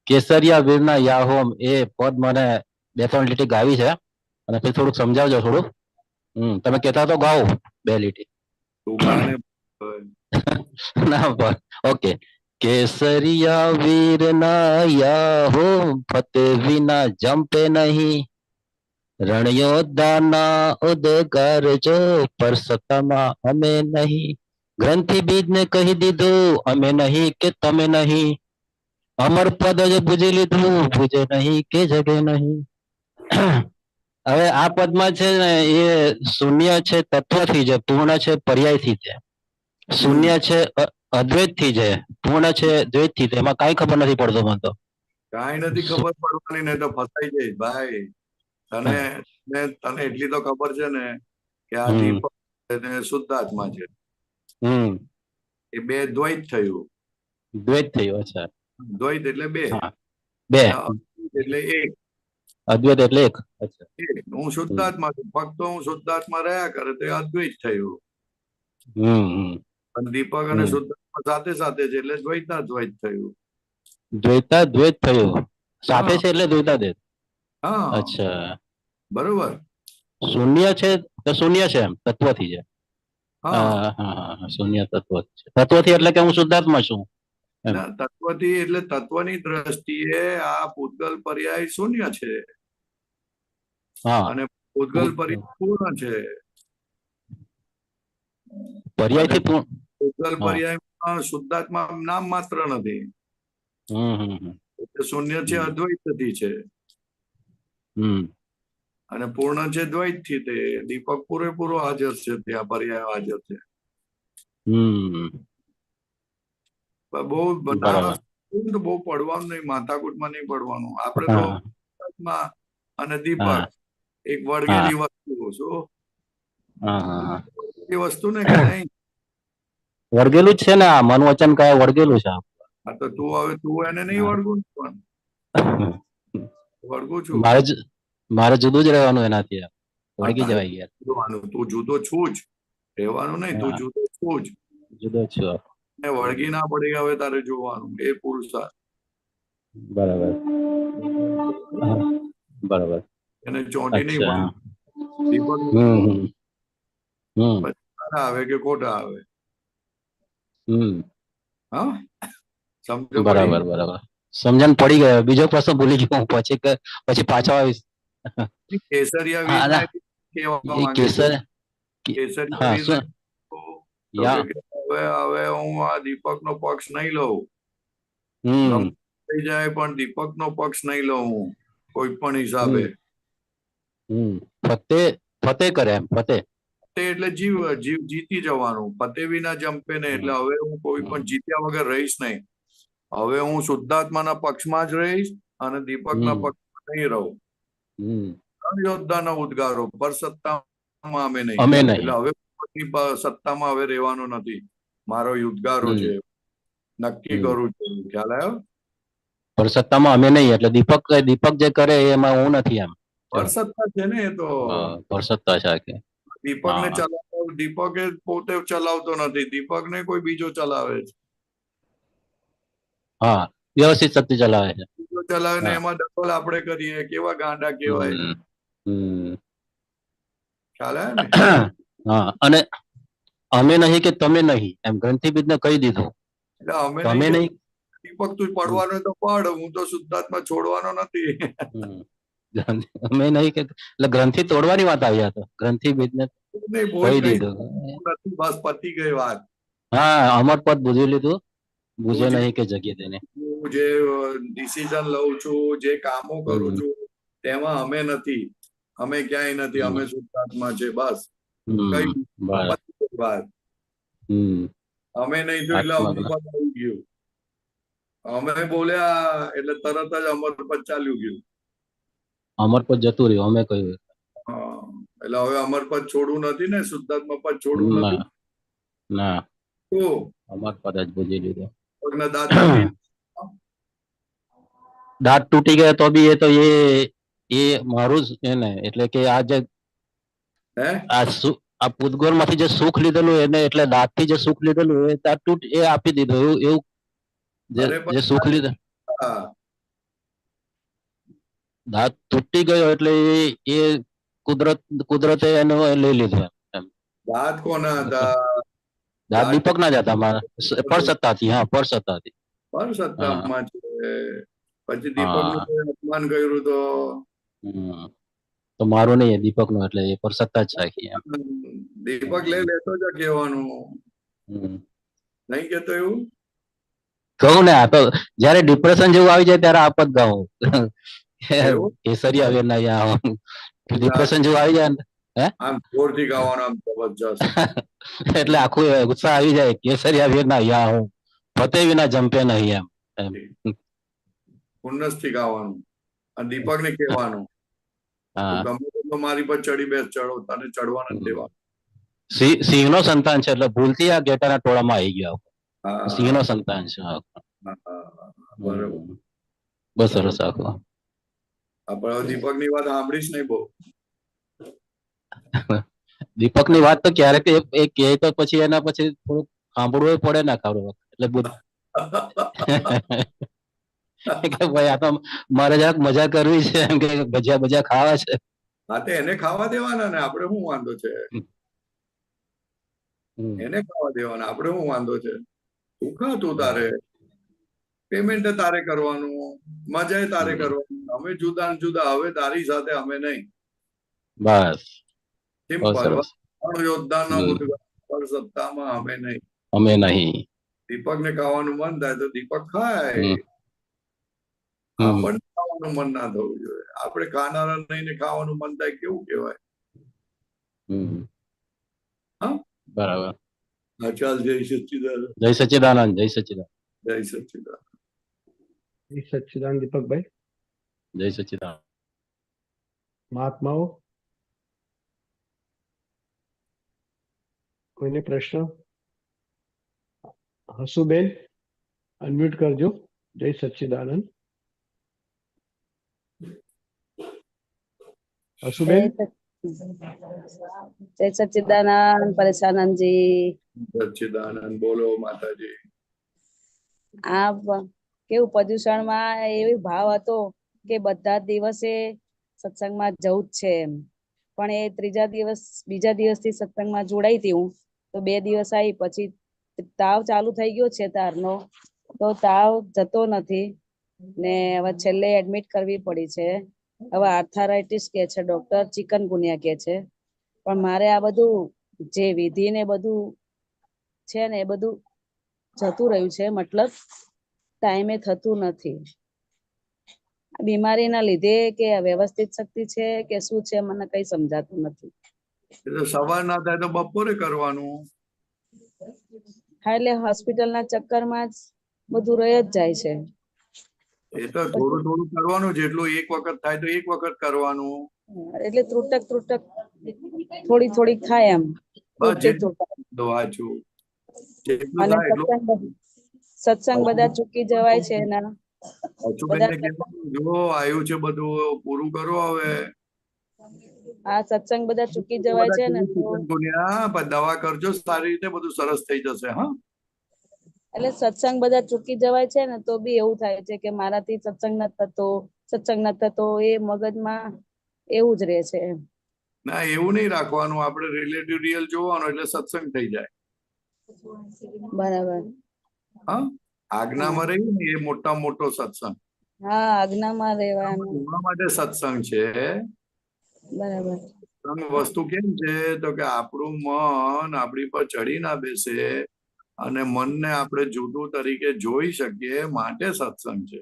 કેસરિયા વીરના યાહોમ એ પદ મને 2-3 લીટી ગાવી છે, અને પછી થોડુંક સમજાવજો થોડુંક. તમે કહેતા તો ગાઓ 2 લીટી. તું ગાને. ના પણ ઓકે. કેસરિયા વીરના યાહોમ ફતે વિના જંપે નહીં, રણયોદ્ધાના ઉદગાર જો પર સત્તામાં અમે નહીં. ગ્રંથિ બીજને કહી દીધું અમે નહીં કે તમે નહીં, અમર પદ જ ભૂજી લીધું ભૂજે નહીં કે જગે નહીં. હવે આ પદમાં છે ને એ શૂન્ય છે તત્વથી છે, પૂર્ણ છે પર્યાયથી છે. શૂન્ય છે અદ્વૈતથી છે, પૂર્ણ છે દ્વૈતથી છે. એમાં કાંઈ ખબર નથી પડતો મને તો. કાંઈ નથી ખબર પડવાની, ને તો ફસાઈ જઈશ ભાઈ. તને એટલી તો ખબર છે ને કે આ દીપક શુદ્ધાત્મા છે, એ બે દ્વૈત થયું. દ્વૈત થયું. અચ્છા, દ્વૈત એટલે બે, બે એટલે એક. અદ્વૈત એટલે એક. અચ્છા, હું શુદ્ધાત્મા છું, ફક્ત હું શુદ્ધાત્મા રહ્યા કરે તો અદ્વૈત થયું. અને દીપક અને શુદ્ધાત્મા સાથે સાથે છે એટલે દ્વૈતાદ્વૈત થયું. દ્વૈતાદ્વૈત થયું, સાથે છે એટલે દ્વૈતાદ્વૈત. હા, અચ્છા, બરોબર. શૂન્ય છે તો શૂન્ય છે એમ તત્વથી છે. હા, શૂન્ય તત્વ છે. તત્વથી એટલે કે હું શુદ્ધાત્મા છું. તત્વથી એટલે તત્વની દ્રષ્ટિએ આ પૂતગલ પર્યાય શૂન્ય છે અને પૂતગલ પર્યાય પૂર્ણ છે. પર્યાયથી પૂતગલ પર્યાયમાં શુદ્ધાત્મા નામ માત્ર નથી. એટલે શૂન્ય છે અદ્વૈતથી છે હમ અને પૂર્ણ છે દ્વૈતથી. તે દીપક પૂરેપૂરો હાજર છે, ત્યાં પર્યાય હાજર છે. હમ પણ બહુ બરાબર. તો બહુ પડવાનું નહીં, માથાકૂટમાં નહીં પડવાનું. આપણે તો હા આત્મા અને દીપક હા એક વળગેલી વસ્તુ. શું હા હા હા. એ વસ્તુ ને કે નહીં? વળગેલું જ છે ને, આ મન વચન કાય વળગેલું છે. હા તો તું એને નહીં વળગું, પણ વળગું છું. મારે જુદું જ રહેવાનું એનાથી, વળગી જવાય યાર. તું જુદો છું જ, રહેવાનું નહીં, તું જુદો છું જ. જુદો છું. ને વળગી ના પડી હવે તારે જોવાનું, એ પુરુષાર્થ. બરાબર બરાબર. એને ચોંટી નહીં અચ્છા. પડે. દીપક સારા આવે કે ખોટા આવે. હા સમજો? બરાબર બરાબર, સમજણ પડી ગયો. બીજો પ્રશ્ન ભૂલી ગયો હું, પછી પાછો આવીશ. કેસરિયા હા, વીર એ કેવા માંગે કેસર છે? કેસરિયા હા વીર શું તો કે હવે હું આ દીપક નો પક્ષ નહીં લઉં. થઈ જાય પણ દીપક નો પક્ષ નહીં લઉં હું કોઈ પણ હિસાબે. ફતે કરે એમ, ફતે એટલે જીવ જીતી જવાનું. ફતે વિના જંપે ને. એટલે હવે હું કોઈ પણ જીત્યા વગર રહીશ નહીં. હવે હું શુદ્ધાત્માના પક્ષમાં જ રહીશ અને દીપકના પક્ષમાં નહીં રહું. યોદ્ધાના ઉદ્ગારો પર સત્તામાં અમે નહીં. એટલે હવે સત્તામાં હવે રહેવાનું નથી. મારો ઉદ્ગારો છે, નક્કી કરું છું. ખ્યાલ આવ્યો? પર સત્તામાં અમે નહીં, એટલે દીપક જે કરે એમાં હું નથી એમ. પર સત્તા છે ને, એ તો પર સત્તા છે આખી. દીપક ને ચલાવતો, દીપકે પોતે ચલાવતો નથી, દીપક ને કોઈ બીજો ચલાવે છે. હા, વ્યવસ્થિત શક્તિ ચલાવે છે. બીજો ચલાવે ને એમાં દખલ આપણે કરીએ. કેવા ગાંડા કહેવાય. ખ્યાલ આવે ને? હા, અને અમે નહીં કે તમે નહીં એમ ગ્રંથિબીજ ને કહી દીધું. એટલે તમે નહીં. દીપક તું પડવાનો તો પડ, હું તો શુદ્ધાત્મા છોડવાનો નથી. અમે નહીં કે, એટલે ગ્રંથિ તોડવાની વાત આવી હતો. ગ્રંથિબીજ ને કહી દીધું. બસ પતી ગઈ વાત. હા, અમર પદ બુજી લીધું. બુજે નહીં કે જગ્યા તેને. હું જે ડિસિઝન લઉં છું, જે કામો કરું છું, તેમાં અમે નથી. અમે ક્યાંય નથી. અમે શુદ્ધાત્મા છે. બસ કઈ વાત. અમે નહીં તો એટલે અમર પદ આવી ગયું. અમે બોલ્યા એટલે તરત જ અમર પદ ચાલ્યું ગયું. અમર પદ જતું રહ્યું. અમે કહ્યું. એટલે હવે અમર પદ છોડવું નથી ને, શુદ્ધાત્મા પદ છોડવું નથી. ના, તો અમર પદ જ બુજી લીધું. દાંત તૂટી ગયા તો બી એ તો એ મારું જ છે ને. એટલે કે આ જે આ પૂતગોળ માંથી જે સુખ લીધેલું એને, એટલે દાંત થી જે સુખ લીધેલું એ દાંત એ આપી દીધું. એવું જે સુખ લીધું, દાંત તૂટી ગયો એટલે એ કુદરતે એનો લઈ લીધો. દાંત કોના હતા? દાંત દીપક ના જ હતા. મારા પર સત્તાથી. હા, પર સત્તાથી. પર સત્તામાં છે. પછી દીપક નું અપમાન કર્યું તો મારું નહીં, દીપક નું. એટલે એ પર સત્તા જ રાખી એમ. દીપક લઈ લેતો જ કહેવાનું નહીં કેતો એવું કહું ને. આ તો જયારે ડિપ્રેશન જેવું આવી જાય ત્યારે આપત ગાઉં. કેસરિયા વેરના યા ડિપ્રેશન જેવું આવી જાય ને, આમ જોરથી ગાવાનું, આમ જબરજસ્ત. એટલે આખું ઉત્સાહ આવી જાય. કેસરિયા વેરના યા હું ફતે વિના જંપે નહીં એમ. ખુન્નસ થી ગાવાનું અને દીપક ને કહેવાનું, ગમે મારી પર ચડી બેસ, ચડો, તને ચડવા નથી દેવાનું. સિંહ નો સંતાન છે, એટલે ભૂલથી આ ગેટાના ટોળામાં આવી ગયો. સિંહ નો સંતાન છે. બરોબર, બસ સરસ. આખો આપણે દીપક ની વાત સાંભળીશ નહીં બહુ. દીપક ની વાત તો ક્યારેક એ કહે તો પછી એના પછી થોડુંક સાંભળવું પડે ને ખરું. એટલે કે ભાઈ આ તો મારે જરાક મજા કરવી છે એમ, કે ભજીયા ભજીયા ખાવા છે. હા, તો એને ખાવા દેવાના ને, આપણે શું વાંધો છે? એને ખાવા દેવાના, આપણે શું વાંધો છે? તું ખા, તું તારે પેમેન્ટ તારે કરવાનું, મજા તારે કરવાનું. અમે જુદા જુદા. હવે તારી સાથે અમે નહીં. બસ સિમ્પલ. યોદ્ધાના ઉદ્ગાર સત્તામાં અમે નહીં. અમે નહીં. દીપક ને ખાવાનું મન થાય તો દીપક ખાય. આપણને ખાવાનું મન ના થવું જોઈએ. આપણે ખાનારા નહીં ને ખાવાનું મન થાય કેવું કહેવાય? હા, બરાબર. હા, ચાલ. જય સચ્ચિદાનંદ. જય સચ્ચિદાનંદ. જય સચ્ચિદાનંદ. જય સચ્ચિદાનંદ. સચ્ચિદાનંદ દીપકભાઈ. જય સચ્ચિદાનંદ. મહાત્માઓ, કોઈને પ્રશ્ન? હસુબેન, અનમ્યુટ કરજો. જય સચ્ચિદાનંદ. હસુબેન. જય સચ્ચિદાનંદ પરેશાનંદજી. સચ્ચિદાનંદ. બોલો માતાજી. આ કેવું પ્રદૂષણમાં એવી ભાવ હતો કે બધા જ દિવસે સત્સંગમાં જવું જ છે એમ, પણ એ બીજા દિવસથી સત્સંગમાં જોડાઈ હતી હું, તો 2 દિવસ આવી પછી તાવ ચાલુ થઈ ગયો છે તારનો, તો તાવ જતો નથી ને હવે છેલ્લે એડમિટ કરવી પડી છે. હવે આર્થરાઇટિસ કે છે ડોક્ટર, ચિકનગુનિયા કે છે, પણ મારે આ બધું જે વિધિ ને બધું છે ને એ બધું જતું રહ્યું છે, મતલબ ટાઈમે થતું નથી. બીમારીના લીધે કે વ્યવસ્થિત શક્તિ છે કે શું છે મને કઈ સમજાતું નથી. સવાર ના થાય તો બપોરે કરવાનું. હા, એટલે હોસ્પિટલના ચક્કરમાં જ બધું રહી જ જાય છે. એ તો થોડું થોડું કરવાનું, જેટલું એક વખત થાય તો એક વખત કરવાનું. એટલે ત્રુટક થોડી થાય એમ. અને સત્સંગ બધા ચૂકી જવાય છે એના. જો આવ્યું છે બધું પૂરું કરો હવે. આ સત્સંગ બધા ચૂકી જવાય છે ને, દવા કરજો સારી રીતે, બધું સરસ થઈ જશે. હા, એટલે સત્સંગ બધા ચૂકી જવાય છે ને તો બી એવું થાય છે કે મારાથી સત્સંગ નથી થતો, એ મગજમાં એવું જ રહે છે. ના, એવું નહીં રાખવાનું. આપણે રિલેટિવ રિયલ જોવાનું એટલે સત્સંગ થઈ જાય. બરાબર. હા, આજ્ઞામાં રહી ને એ મોટો સત્સંગ. હા, આજ્ઞામાં રહેવાનું. એના માટે સત્સંગ છે. બરાબર. વસ્તુ કેમ છે તો કે આપણું મન આપણી પર ચડી ના બેસે અને મનને આપણે જુદું તરીકે જોઈ શકીએ, માટે સત્સંગ છે.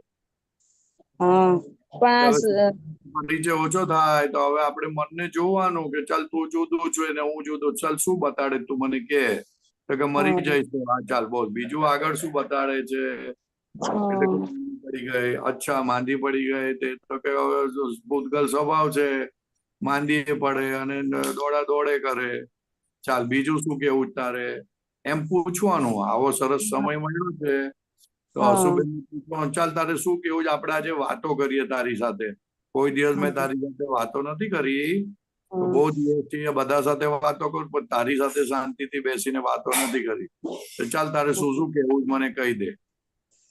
પરિચય ઓછો થાય તો હવે આપણે મનને જોવાનું કે ચાલ તું જુદું છું ને હું જુદું, ચાલ શું બતાડે તું મને કે? તો કે મરી જઈશ. હા, ચાલ બોલ બીજું આગળ શું બતાડે છે? પડી ગઈ. અચ્છા, માંદી પડી ગઈ. તે તો કે ભૂતગલ સ્વભાવ છે, માંદી પડે અને દોડે કરે. ચાલ બીજું શું કેવું તારે? એમ પૂછવાનું. આવો સરસ સમય મળ્યો છે તો હસુબેન પૂછવાનું, ચાલ તારે શું કેવું છે? આપણે આજે વાતો કરીએ તારી સાથે. કોઈ દિવસ મેં તારી સાથે વાતો નથી કરી, તો બહુ દિવસથી બધા સાથે વાતો કરું, પણ તારી સાથે શાંતિથી બેસીને વાતો નથી કરી. તો ચાલ તારે શું કેવું મને કહી દે,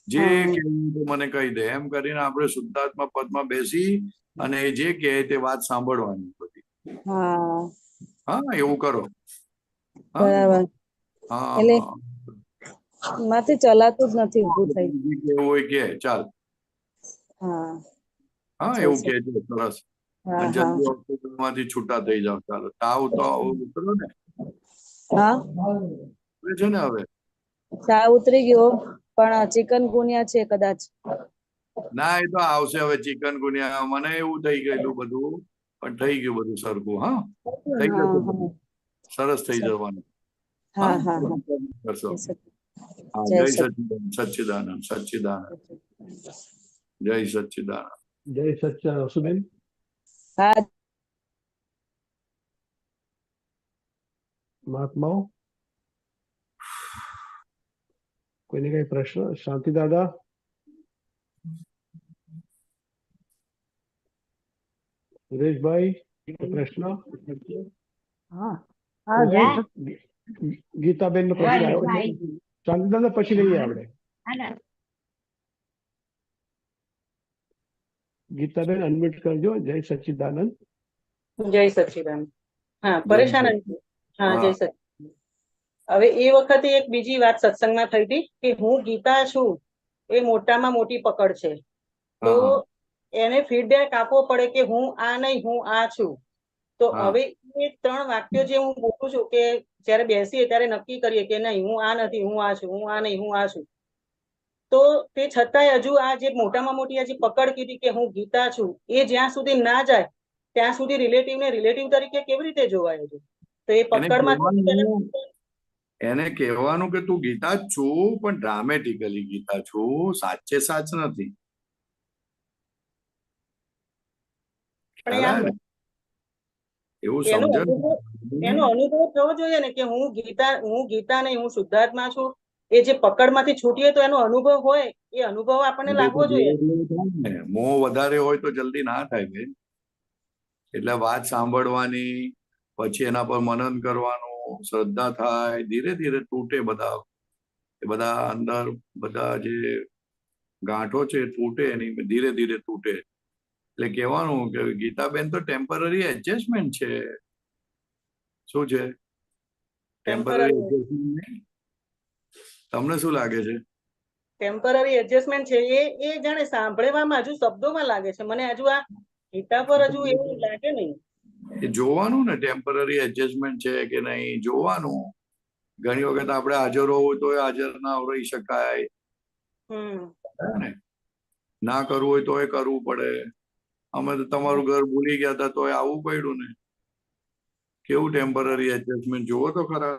જે કેવું મને કહી દે. એમ કરીને આપણે શુદ્ધાત્મા પદમાં બેસી અને એ જે કહે તે વાત સાંભળવાની બધી. હા, એવું કરો. બરાબર. એટલે માથી ચલાતું જ નથી, ઊભું થઈ. કેવું હોય કે ચાલ. હા, એવું કે છે. સરસ. માંથી છૂટા થઈ જાવ. ચાલો, તાવ તો ઉતરો ને. હા, છે ને હવે તાવ ઉતરી ગયો, પણ ચિકનગુનિયા છે કદાચ. ના, એ તો આવશે હવે. ચિકનગુનિયા મને એવું થઈ ગયેલું બધું, પણ થઈ ગયું બધું સરખું. હા, થઈ જશે, સરસ થઈ જવાનું. કરશો. હા, જય સચ્ચિદાનંદ. સચ્ચિદાનંદ. જય સચ્ચિદાનંદ. જય સચ્ચિદાનંદ. હસુબેન. હા, મહાત્માઓ, કોઈને કઈ પ્રશ્ન? શાંતિ દાદા. સુરેશભાઈ, પ્રશ્ન? ગીતાબેન નો પ્રશ્ન આવ્યો છે. શાંતિ દાદા પછી લઈએ આપણે. ગીતાબેન, અનમ્યુટ કરજો. જય સચ્ચિદાનંદ. જય સચ્ચિદાનંદ. હા, પરેશાનંદ. હા, જય સચ્ચિદાનંદ. હવે એ વખતે એક બીજી વાત સત્સંગમાં થઈ હતી કે હું ગીતા છું એ મોટામાં મોટી પકડ છે, તો એને ફીડબેક આપવો પડે કે હું આ નહીં, હું આ છું. તો હવે એ 3 વાક્યો જે હું બોલું છું કે જયારે બેસીએ ત્યારે નક્કી કરીએ કે નહીં, હું આ નથી, હું આ છું, હું આ નહીં, હું આ છું. તો તે છતાંય હજુ આ જે મોટામાં મોટી આ જે પકડ કીધી કે હું ગીતા છું, એ જ્યાં સુધી ના જાય ત્યાં સુધી રિલેટિવને રિલેટિવ તરીકે કેવી રીતે જોવાય હજુ? તો એ પકડમાં એને કહેવાનું કે તું ગીતા જ છું, પણ ડ્રામેટિકલી ગીતા છું, સાચે સાચ નથી. એવું એનો અનુભવ થવો જોઈએ ને કે હું ગીતા નહીં, હું શુદ્ધાત્મા છું. એ જે પકડમાંથી છૂટીએ તો એનો અનુભવ હોય, એ અનુભવ આપણને લાગવો જોઈએ. મોહ વધારે હોય તો જલ્દી ના થાય બેન. એટલે વાત સાંભળવાની, પછી એના પર મનન કરવાનું, શ્રદ્ધા થાય, ધીરે ધીરે તૂટે બધા. એ બધા અંદર બધા જે ગાંઠો છે તૂટે, એની ધીરે ધીરે તૂટે. એટલે કહેવાનું કે ગીતાબેન તો ટેમ્પરરી એડજસ્ટમેન્ટ છે. શું છે? Temporary adjustment. તમને શું લાગે છે? ટેમ્પરરી એડજસ્ટમેન્ટ છે એ જાણે સાંભળવામાં હજુ શબ્દોમાં લાગે છે મને. હજુ આ ગીતા પર હજુ એવું લાગે નહીં. એ જોવાનું ને, ટેમ્પરરી એડજસ્ટમેન્ટ છે કે નહીં જોવાનું. ઘણી વખત આપણે હાજર હોવું તો હાજર ના રહી શકાય, ને ના કરવું હોય તો એ કરવું પડે. અમે તો તમારું ઘર ભૂલી ગયા હતા તો આવવું પડ્યું ને. કેવું ટેમ્પરરી એડજસ્ટમેન્ટ જોવો તો ખરા.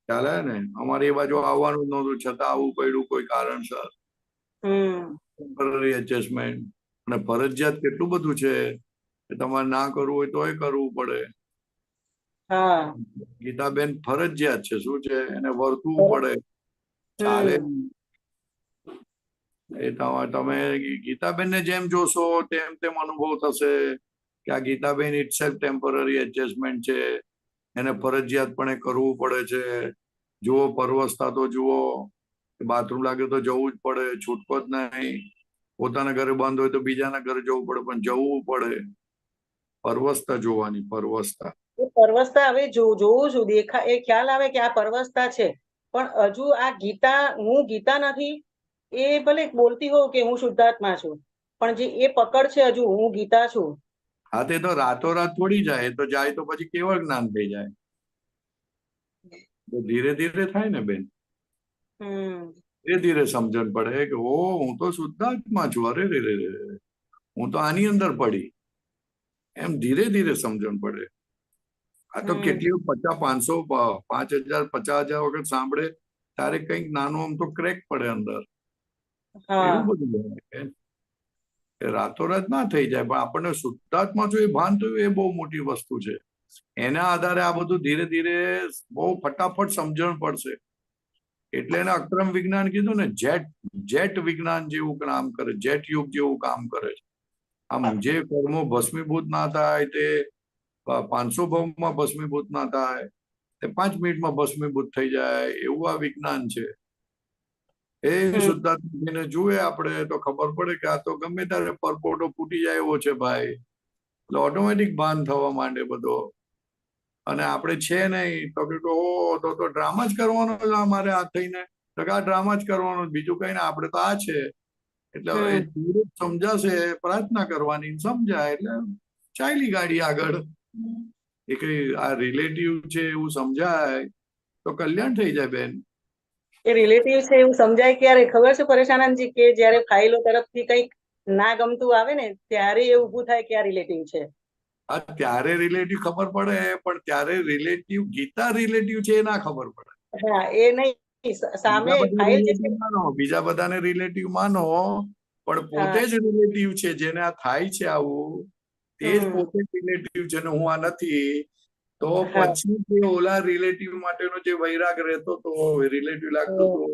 ચાલે ને, અમારે એ બાજુ આવવાનું જ નહોતું છતાં આવવું પડ્યું કોઈ કારણસર. Temporary adjustment. અને ફરજિયાત કેટલું બધું છે કે તમારે ના કરવું હોય તોય કરવું પડે. ગીતાબેન ફરજિયાત છે. શું છે? એને વર્તવું પડે, ચાલે. એ તમે ગીતાબેન ને જેમ જોશો તેમ તેમ અનુભવ થશે કે આ ગીતાબેન ઇટસેલ્ફ ટેમ્પરરી એડજસ્ટમેન્ટ છે, એને ફરજિયાતપણે કરવું પડે છે. જુઓ, પરવસતા તો જુઓ, બાથરૂમ લાગે તો જવું જ પડે, છૂટકો જ નહીં. પોતાના ઘરે બંધ હોય તો બીજાના ઘરે જવું પડે, પણ જવું પડે. પરવસતા જોવાની, પરવસતા. પરવસતા હવે જોવું છું, એ ખ્યાલ આવે કે આ પરવસતા છે, પણ હજુ આ ગીતા, હું ગીતા નથી. એ ભલે બોલતી હોઉં કે હું શુદ્ધાત્મા છું, પણ જે એ પકડ છે હજુ હું ગીતા છું. હા, તે તો રાતોરાત થોડી જાય. તો જાય તો પછી કેવળ જ્ઞાન થઈ જાય. ધીરે ધીરે થાય ને બેન. ધીરે ધીરે સમજણ પડે કે ઓ, હું તો શુદ્ધાત્મા છું. અરે રે રે, હું તો આની અંદર પડી. એમ ધીરે ધીરે સમજણ પડે. આ તો કેટલી 50, 500, 5000, 50,000 વખત સાંભળે ત્યારે કંઈક નાનું આમ તો ક્રેક પડે અંદર. એવું બધું રાતોરાત ના થઈ જાય, પણ આપણને શુદ્ધાત્મા જો એ ભાન થયું એ બહુ મોટી વસ્તુ છે. એના આધારે આ બધું ધીરે ધીરે બહુ ફટાફટ સમજણ પડશે. એટલે એને અક્રમ વિજ્ઞાન કીધું ને, જેટ વિજ્ઞાન જેવું કામ કરે, જેટ યુગ જેવું કામ કરે છે. આમ જે કર્મો ભસ્મીભૂત ના થાય તે 500 ભાવમાં ભસ્મીભૂત ના થાય, તે 5 મિનિટમાં ભસ્મીભૂત થઈ જાય, એવું આ વિજ્ઞાન છે. એ શુદ્ધાત્માને જુએ આપણે તો ખબર પડે કે આ તો ગમે ત્યારે પરપોટો ફૂટી જાય એવો છે ભાઈ. એટલે ઓટોમેટિક ભાન થવા માંડે બધો. અને આપણે છે નહીં તો કે ઓ, તો ડ્રામા જ કરવાનો અમારે આ થઈને. તો કે આ ડ્રામા જ કરવાનો, બીજું કઈ ને, આપણે તો આ છે. એટલે એ સમજાશે, પ્રાર્થના કરવાની, સમજાય એટલે ચાલી ગાડી આગળ. એ કઈ આ રિલેટિવ છે એવું સમજાય તો કલ્યાણ થઈ જાય બેન. એ રિલેટિવ છે એવું સમજાય ક્યારે ખબર છે પરેશાનંદજી? કે જયારે ફાઇલો તરફથી કંઈક ના ગમતું આવે ને ત્યારે એ ઉભું થાય કે આ રિલેટિવ છે. હા, ત્યારે રિલેટિવ ખબર પડે, પણ ત્યારે રિલેટિવ ગીતા રિલેટિવ છે એ ના ખબર પડે. હા, એ નહીં. સામે ફાઇલ જે છે, બીજા બધાને રિલેટિવ માનો, પણ પોતે જ રિલેટિવ છે. જેને આ થાય છે આવું, તે જ પોતે રિલેટિવ છે ને હું આ નથી. તો પછી જે ઓલા રિલેટિવ માટેનો જે વૈરાગ રહેતો તો, રિલેટિવ લાગતો હતો,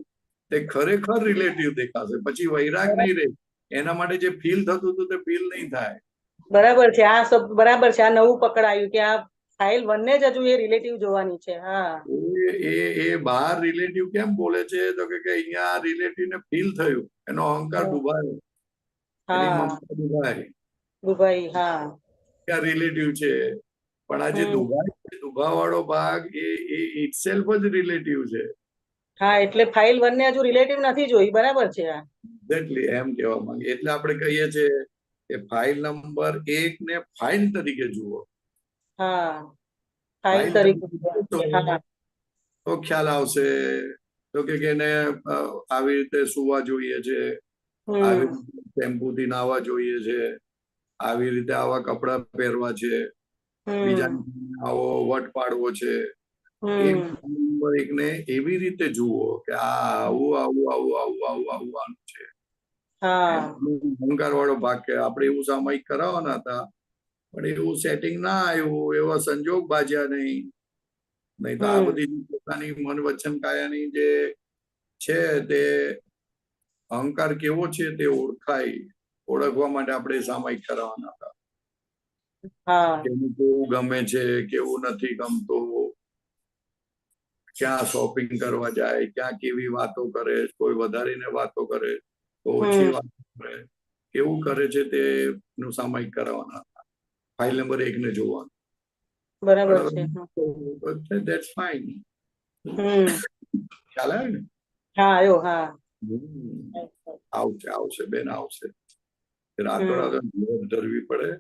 તે ખરેખર રિલેટિવ દેખાશે. પછી વૈરાગ નહીં રહે. એના માટે જે ફીલ થતું હતું તે ફીલ નહીં થાય. બરાબર છે. આ શબ્દ બરાબર છે. આ નવું પકડાયું કે આ ફાઇલ 1 ને જ હજુ એ રિલેટિવ જોવાની છે. હા, એ બહાર રિલેટિવ કેમ બોલે છે તો કે અહીંયા રિલેટિવ ને ફીલ થયું, એનો અહંકાર ડૂબાયો, એની મમતા ડૂબાઈ. હા, આ રિલેટિવ છે. પણ આ જે દુભાવાળો ભાગ એ ઇટસેલ્ફ જ રિલેટિવ છે. હા, એટલે ફાઇલ 1 ને હજુ રિલેટિવ નથી જોઈ. બરાબર છે. એક્ઝેક્ટલી એમ કહેવા માંગે. એટલે આપણે કહીએ છીએ કે ફાઇલ નંબર 1 ને ફાઇલ તરીકે જુઓ. હા, ફાઇલ તરીકે તો ખ્યાલ આવશે તો કે એને આવી રીતે સુવા જોઈએ છે, આવી રીતે શેમ્પૂથી નાહવા જોઈએ છે, આવી રીતે આવા કપડા પહેરવા છે, બીજા આવો વટ પાડવો છે. એક નંબર એકને એવી રીતે જુઓ કે આ આવું આવું આવું આવું આવું આવવાનું છે. અહંકાર વાળો ભાગ કે આપણે એવું સામાયિક કરાવવાના હતા, પણ એવું સેટિંગ ના આવ્યું, એવા સંજોગ બાજ્યા નહીં તો આ બધી પોતાની મન વચન કાયાની જે છે તે અહંકાર કેવો છે તે ઓળખવા માટે આપણે સામાયિક કરાવવાના હતા. કેવું કેવું ગમે છે, કેવું નથી ગમતું, ક્યાં શોપિંગ કરવા જાય, ક્યાં કેવી વાતો કરે, કોઈ વધારીને વાતો કરે તો ઓછી વાતો કરે, કેવું કરે છે તે નું સામાયિક કરાવવાના હતા. ફાઇલ નંબર 1 ને જોવાનું. બરાબર છે. That's fine. ખ્યાલ આવે ને? હા, આવ્યો. હા, આવશે બેન, આવશે. રાતોરાત ધરવી પડે,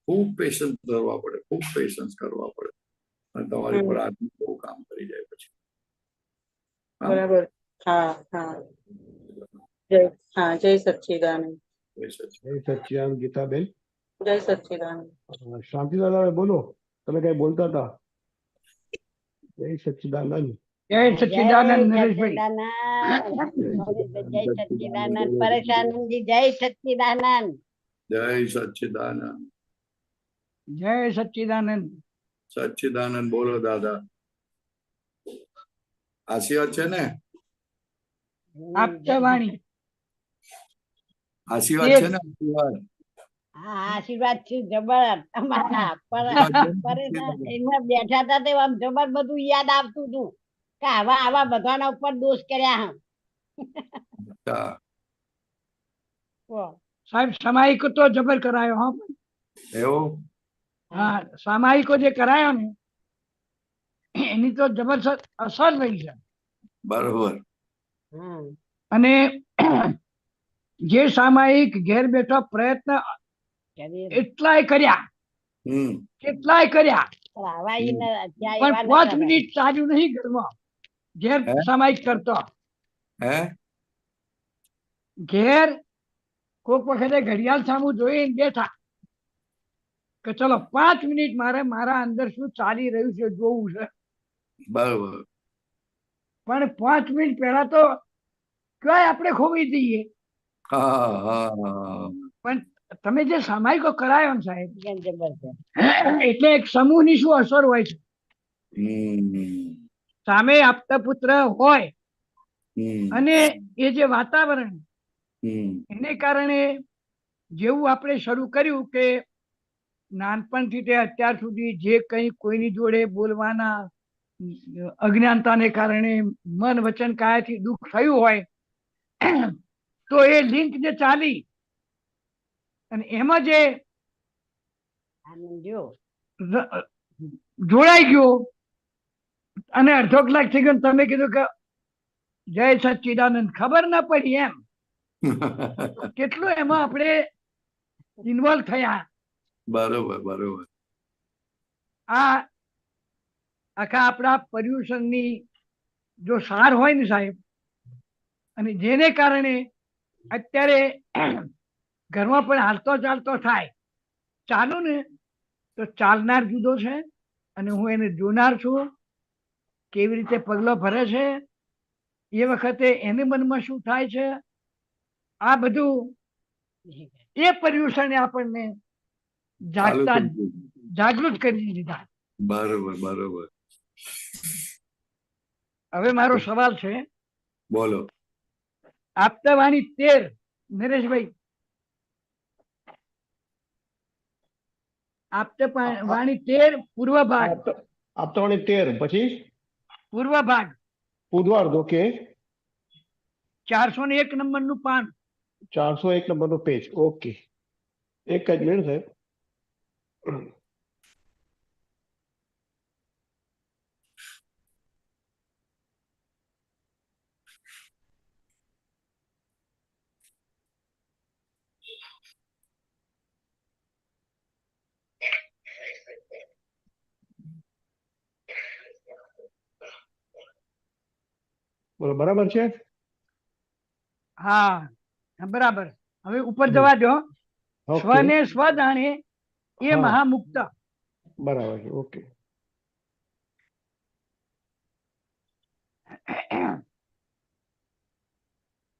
ખૂબ પેશન્સ ધરવા પડે, ખૂબ પેશન્સ કરવા પડે, અને તમારી પર આદમી બહુ કામ કરી જાય પછી. બરાબર. હા, હા. જય સચ્ચિદાનંદ. જય સચ્ચિદાનંદ. જય સચ્ચિદાનંદ ગીતાબેન. જય સચ્ચિદાનંદ. શાંતિલાલ બોલો, તમે કઈ બોલતા હતા. જય સચ્ચિદાનંદ. જય સચ્ચિદાનંદ નરેશભાઈ. જય સચ્ચિદાનંદ પરેશાનંદજી. જય સચ્ચિદાનંદ. જય સચ્ચિદાનંદ. જય સચ્ચિદાનંદ. સચ્ચિદાનંદ બોલો દાદા. આશીર્વાદ છે ને? આપતાવાણી. આશીર્વાદ છે ને? આશીર્વાદ. હા, આશીર્વાદ છે જબર. અમારા એમાં બેઠા હતા તે આમ જબર બધું યાદ આવતું હતું કે આવા બધાના ઉપર દોષ કર્યા. સાહેબ સામાયિકો તો જબર કરાયો. હા, એવું? હા, સામાયિકો જે કરાયો ને એની તો જબરદસ્ત અસર રહી છે. બરોબર. અને જે સામાયિક ઘેર બેઠો પ્રયત્ન એટલાય કર્યા, કેટલાય કર્યા, પણ 5 મિનિટ ચાલ્યું નહીં ઘરમાં. ઘેર સામાયિક કરતો ઘેર કોઈક વખતે ઘડિયાળ સામું જોઈને બેઠા કે ચલો 5 મિનિટ મારે મારા અંદર શું ચાલી રહ્યું છે જોવું છે. બરોબર. પણ 5 મિનિટ પહેલા તો કઈ આપણે ખોવી દઈએ. પણ તમે જે સામાયિકો કરાયો ને સાહેબ, એટલે એક સમૂહની શું અસર હોય છે. સામે આપતા પુત્ર હોય અને એ જે વાતાવરણ એને કારણે જેવું આપણે શરૂ કર્યું કે નાનપણથી તે અત્યાર સુધી જે કંઈ કોઈની જોડે બોલવાના અજ્ઞાનતાને કારણે મન વચન કાયાથી દુઃખ થયું હોય તો એ લિંક જે ચાલી અને એમાં જે જોડાઈ ગયો અને અડધો કલાક થઈ ગયો, તમે કીધું કે જય સચ્ચિદાનંદ, ખબર ના પડી એમ કેટલું એમાં આપણે ઇન્વોલ્વ થયા. બરોબર બરોબર. આ આખા આપણા પર્યુષણની જો સાર હોય ને સાહેબ, અને જેને કારણે અત્યારે ઘરમાં પણ હાલતો ચાલતો થાય, ચાલુ ને તો ચાલનાર જુદો છે અને હું એને જોનાર છું, કેવી રીતે પગલો ભરે છે, એ વખતે એને મનમાં શું થાય છે, આ બધું એ પર્યુષણે આપણને જાગૃત કરી દીધા. બરોબર બરોબર. હવે મારો સવાલ છે, બોલો. આપતાવાણી 13, નરેશભાઈ, આપતાવાણી 13 પૂર્વ ભાગ. આપતાવાણી 13 પછી પૂર્વ ભાગ પૂર્વાર્ધ. ઓકે. 401 નંબરનું પાન. 401 નંબરનું પેજ. ઓકે, એક જ મિનિટ સાહેબ. બોલો બરાબર છે? હા બરાબર. હવે ઉપર જવા દો. ઓકે, સ્વને સ્વ જાણે એ હા. મહામુક્ત. બરાબર છે. ઓકે.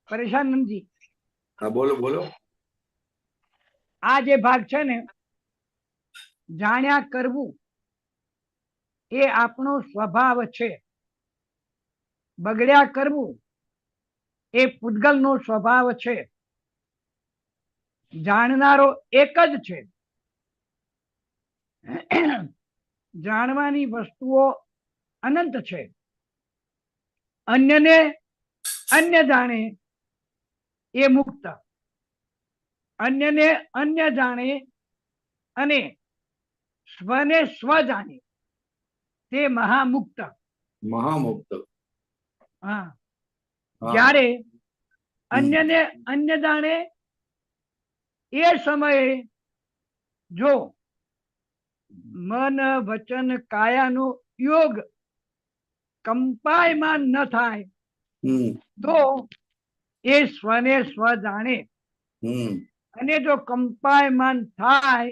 પરેશાનંદજી, હા બોલો બોલો. આ જે ભાગ છે ને, જાણ્યા કરવું એ આપણો સ્વભાવ છે. બગડ્યા કરવું એ પૂતગલનો સ્વભાવ છે. જાણનારો એક જ છે. જાણવાની વસ્તુઓ અનંત છે. અન્યને અન્ય જાણે એ મુક્ત. અન્યને અન્ય જાણે અને સ્વને સ્વ જાણે તે મહામુક્ત. મહામુક્ત. હા. હા. જ્યારે અન્યને અન્ય જાણે એ સમયે જો મન વચન કાયાનો યોગ કંપાયમાન ન થાય તો એ સ્વને સ્વ જાણે. અને જો કંપાયમાન થાય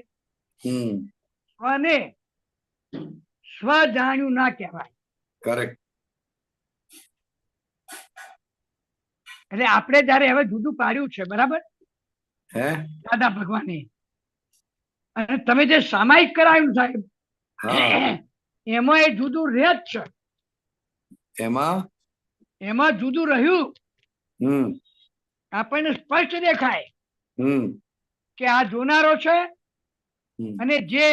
સ્વને સ્વ જાણ્યું ના કહેવાય. કરેક્ટ. એટલે આપણે જયારે હવે જુદું પાડ્યું છે, બરાબર, હે દાદા ભગવાને, અને તમે જે સામાયિક કરાયું સાહેબ, એમાં એ જુદું રહે જ છે. એમાં જુદું રહ્યું. આપણને સ્પષ્ટ દેખાય કે આ જોનારો છે અને જે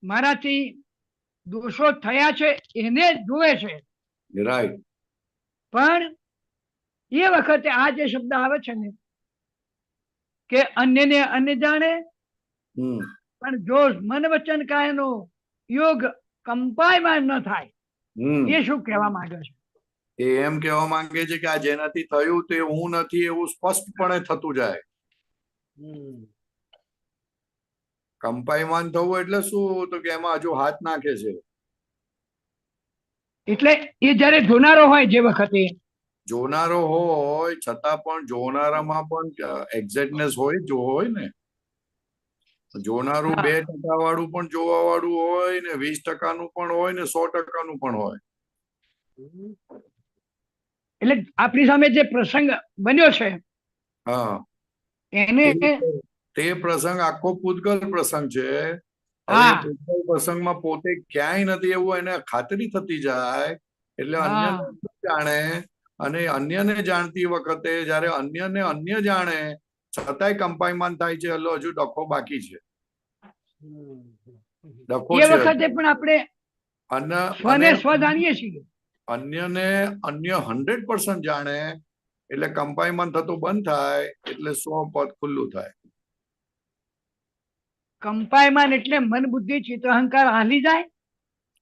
મારાથી દોષો થયા છે એને જોવે છે. રાઈટ. પણ એ વખતે આ જે શબ્દ આવે છે ને કે અન્યને અન્ય જાણે, પણ જો મન વચન કાયનો યોગ કંપાયમાન ન થાય, એ શું કહેવા માંગે છે? એ એમ કહેવા માંગે છે કે આ જેનાથી થયું તે હું નથી એવું સ્પષ્ટપણે થતું જાય. કંપાયમાન થવું એટલે શું? તો કે એમાં હજુ હાથ નાખે છે. એટલે એ જયારે જોનારો હોય, જે વખતે જોનારો હોય છતાં પણ જોનારામાં પણ એક્ઝેક્ટનેસ હોય જો હોય ને. જોનારું 2% વાળું પણ જોવા વાળું હોય ને, 20% પણ હોય ને, 100% પણ હોય. એટલે આપણી સામે જે પ્રસંગ બન્યો છે, હા, એને તે પ્રસંગ આખો પૂતગલ પ્રસંગ છે. હવે પૂતગલ પ્રસંગમાં પોતે ક્યાંય નથી એવું એને ખાતરી થતી જાય એટલે અન્યને જાણે. અને અન્યને જાણતી વખતે જયારે અન્યને અન્ય જાણે છતાંય કંપાયમાન થાય છે, એટલે હજુ ડખો બાકી છે. ડખો એ વખતે પણ આપણે સ્વને સ્વ જાણીએ છીએ. અન્યને અન્ય 100% જાણે એટલે કંપાયમાન થતું બંધ થાય, એટલે સ્વપદ ખુલ્લું થાય. કંપાયમાન એટલે મન બુદ્ધિ ચિત્ત અહંકાર હાલી જાય.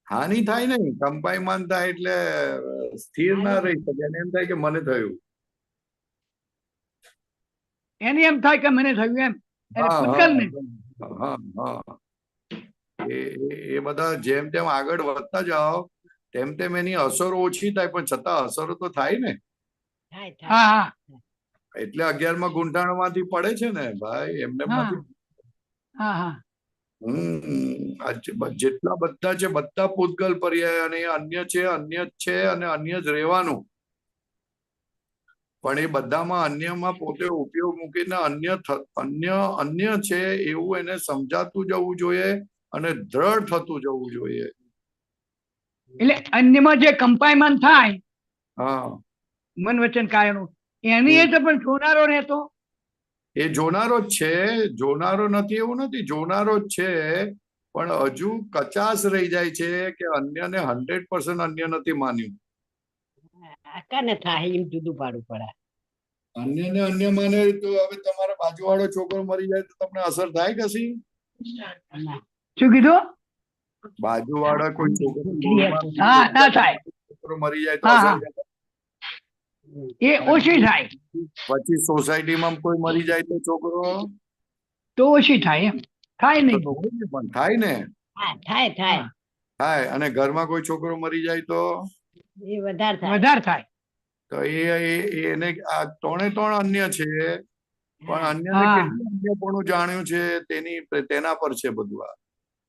હાનિ થાય નહીં, કંપાયમાન થાય એટલે સ્થિર ના રહી શકે. એને એમ થાય કે મને થયું. એને એમ થાય કે મને થયું એમ. એ બધા જેમ તેમ આગળ વધતા જાઓ તેમ તેમ એની અસરો ઓછી થાય, પણ છતાં અસરો તો થાય ને. એટલે 11મા ગુંઠાણમાંથી પડે છે ને ભાઈ, એમને નથી. જેટલા બધા છે બધા પૂતગલ પર્યાય, અને અન્ય છે, અન્ય જ છે અને અન્ય જ રહેવાનું. પણ એ બધામાં અન્યમાં પોતે ઉપયોગ મૂકીને અન્ય છે એવું એને સમજાતું જવું જોઈએ અને દ્રઢ થતું જવું જોઈએ. એટલે અન્યમાં જે કંપાયમાન થાય, હા, મન વચન કાયનું, એની એ તો પણ જોનારો રહેતો. એ જોનારો જ છે, જોનારો નથી એવું નથી, જોનારો જ છે. પણ હજુ કચાશ રહી જાય છે કે અન્યને 100% અન્ય નથી માન્યું. આકાને થાય એમ જુદું પાડવું પડે. અન્યને અન્ય માને તો હવે તમારા બાજુવાળો છોકરો મરી જાય તો તમને અસર થાય કશી? શું કીધું? બાજુવાળા કોઈ છોકરો મરી જાય તો અસર એ ઓછી થાય. પછી સોસાયટીમાં કોઈ મરી જાય તો છોકરો તો ઓછી થાય. એમ થાય નહીં પણ થાય ને. થાય. અને ઘરમાં કોઈ છોકરો મરી જાય તો એ વધારે થાય. વધારે થાય. તો એને આ ત્રણે ત્રણ અન્ય છે, પણ અન્યને હા. કેટલું અન્યપણું જાણ્યું છે તેના પર છે બધું આ.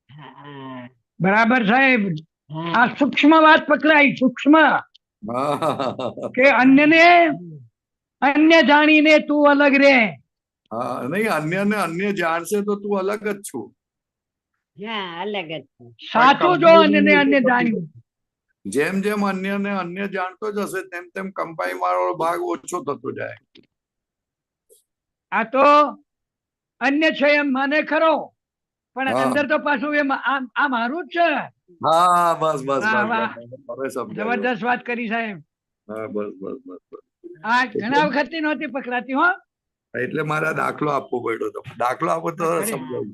હા, બરાબર સાહેબ. હા. આ સૂક્ષ્મ વાત પકડાઈ, સૂક્ષ્મ, હા કે અન્યને અન્ય જાણીને તું અલગ રે. હા, નહીં, અન્યને અન્ય જાણશે તો તું અલગ જ છું. હા, અલગ જ છે. સાચું જો અન્યને અન્ય જાણ્યું. જેમ જેમ અન્યને અન્ય જાણતો જશે તેમ તેમ કંપાઈ વાળો ભાગ ઓછો થતો જાય. આ તો અન્ય છે એમ માને ખરો, પણ હા. અંદર તો પાછું એમ આ મારું જ છે. હા, બસ બસ વાહ, બસ વાહ. બસ, હવે સમજાયું. જબરદસ્ત વાત કરી સાહેબ. હા, બસ બસ બસ બસ. આ ઘણા વખત થી નહોતી પકડાતી હો. એટલે મારા દાખલો આપવો પડ્યો તો. દાખલો આપો તો અરે. સમજાયું.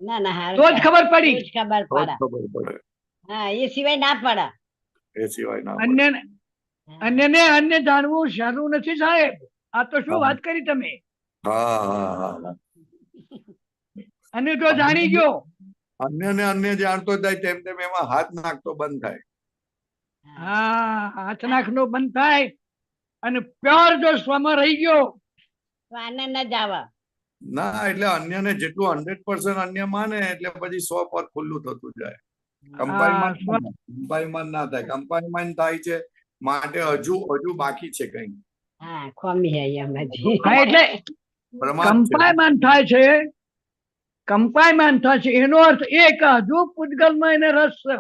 ના ના, હારું તો જ કહેવાય. ખબર પડી. તો જ ખબર તો જ પડે. ખબર પડે, હા, એ સિવાય ના પડે. એ સિવાય ના પડે. અન્યને અન્ય જાણવું સારું નથી સાહેબ. આ તો શું હા. વાત કરી તમે. હા હા હા. અને તો જાણી ગયો. અન્યને અન્ય જાણતો જાય તેમ તેમ એમાં હાથ નાખતો બંધ થાય. હા, હાથ નાખનો બંધ થાય અને પ્યોર જો સ્વમાં રહી ગયો. તો આનંદ જ આવે. ના, એટલે અન્યને જેટલું 100% અન્ય માને એટલે પછી 100 પર ખુલ્લું થતું જાય. કમ્પાઈમાં ના થાય. કમ્પાઈમાં થાય છે માટે હજુ બાકી છે કઈ. હા, ખોમી હે એમાંથી. હા, એટલે પ્રમાદ છે. કંપાયમાન થાય છે. કંપાયમાન થાય છે એનો અર્થ એ કે હજુ પૂતગલમાં એને રસ છે.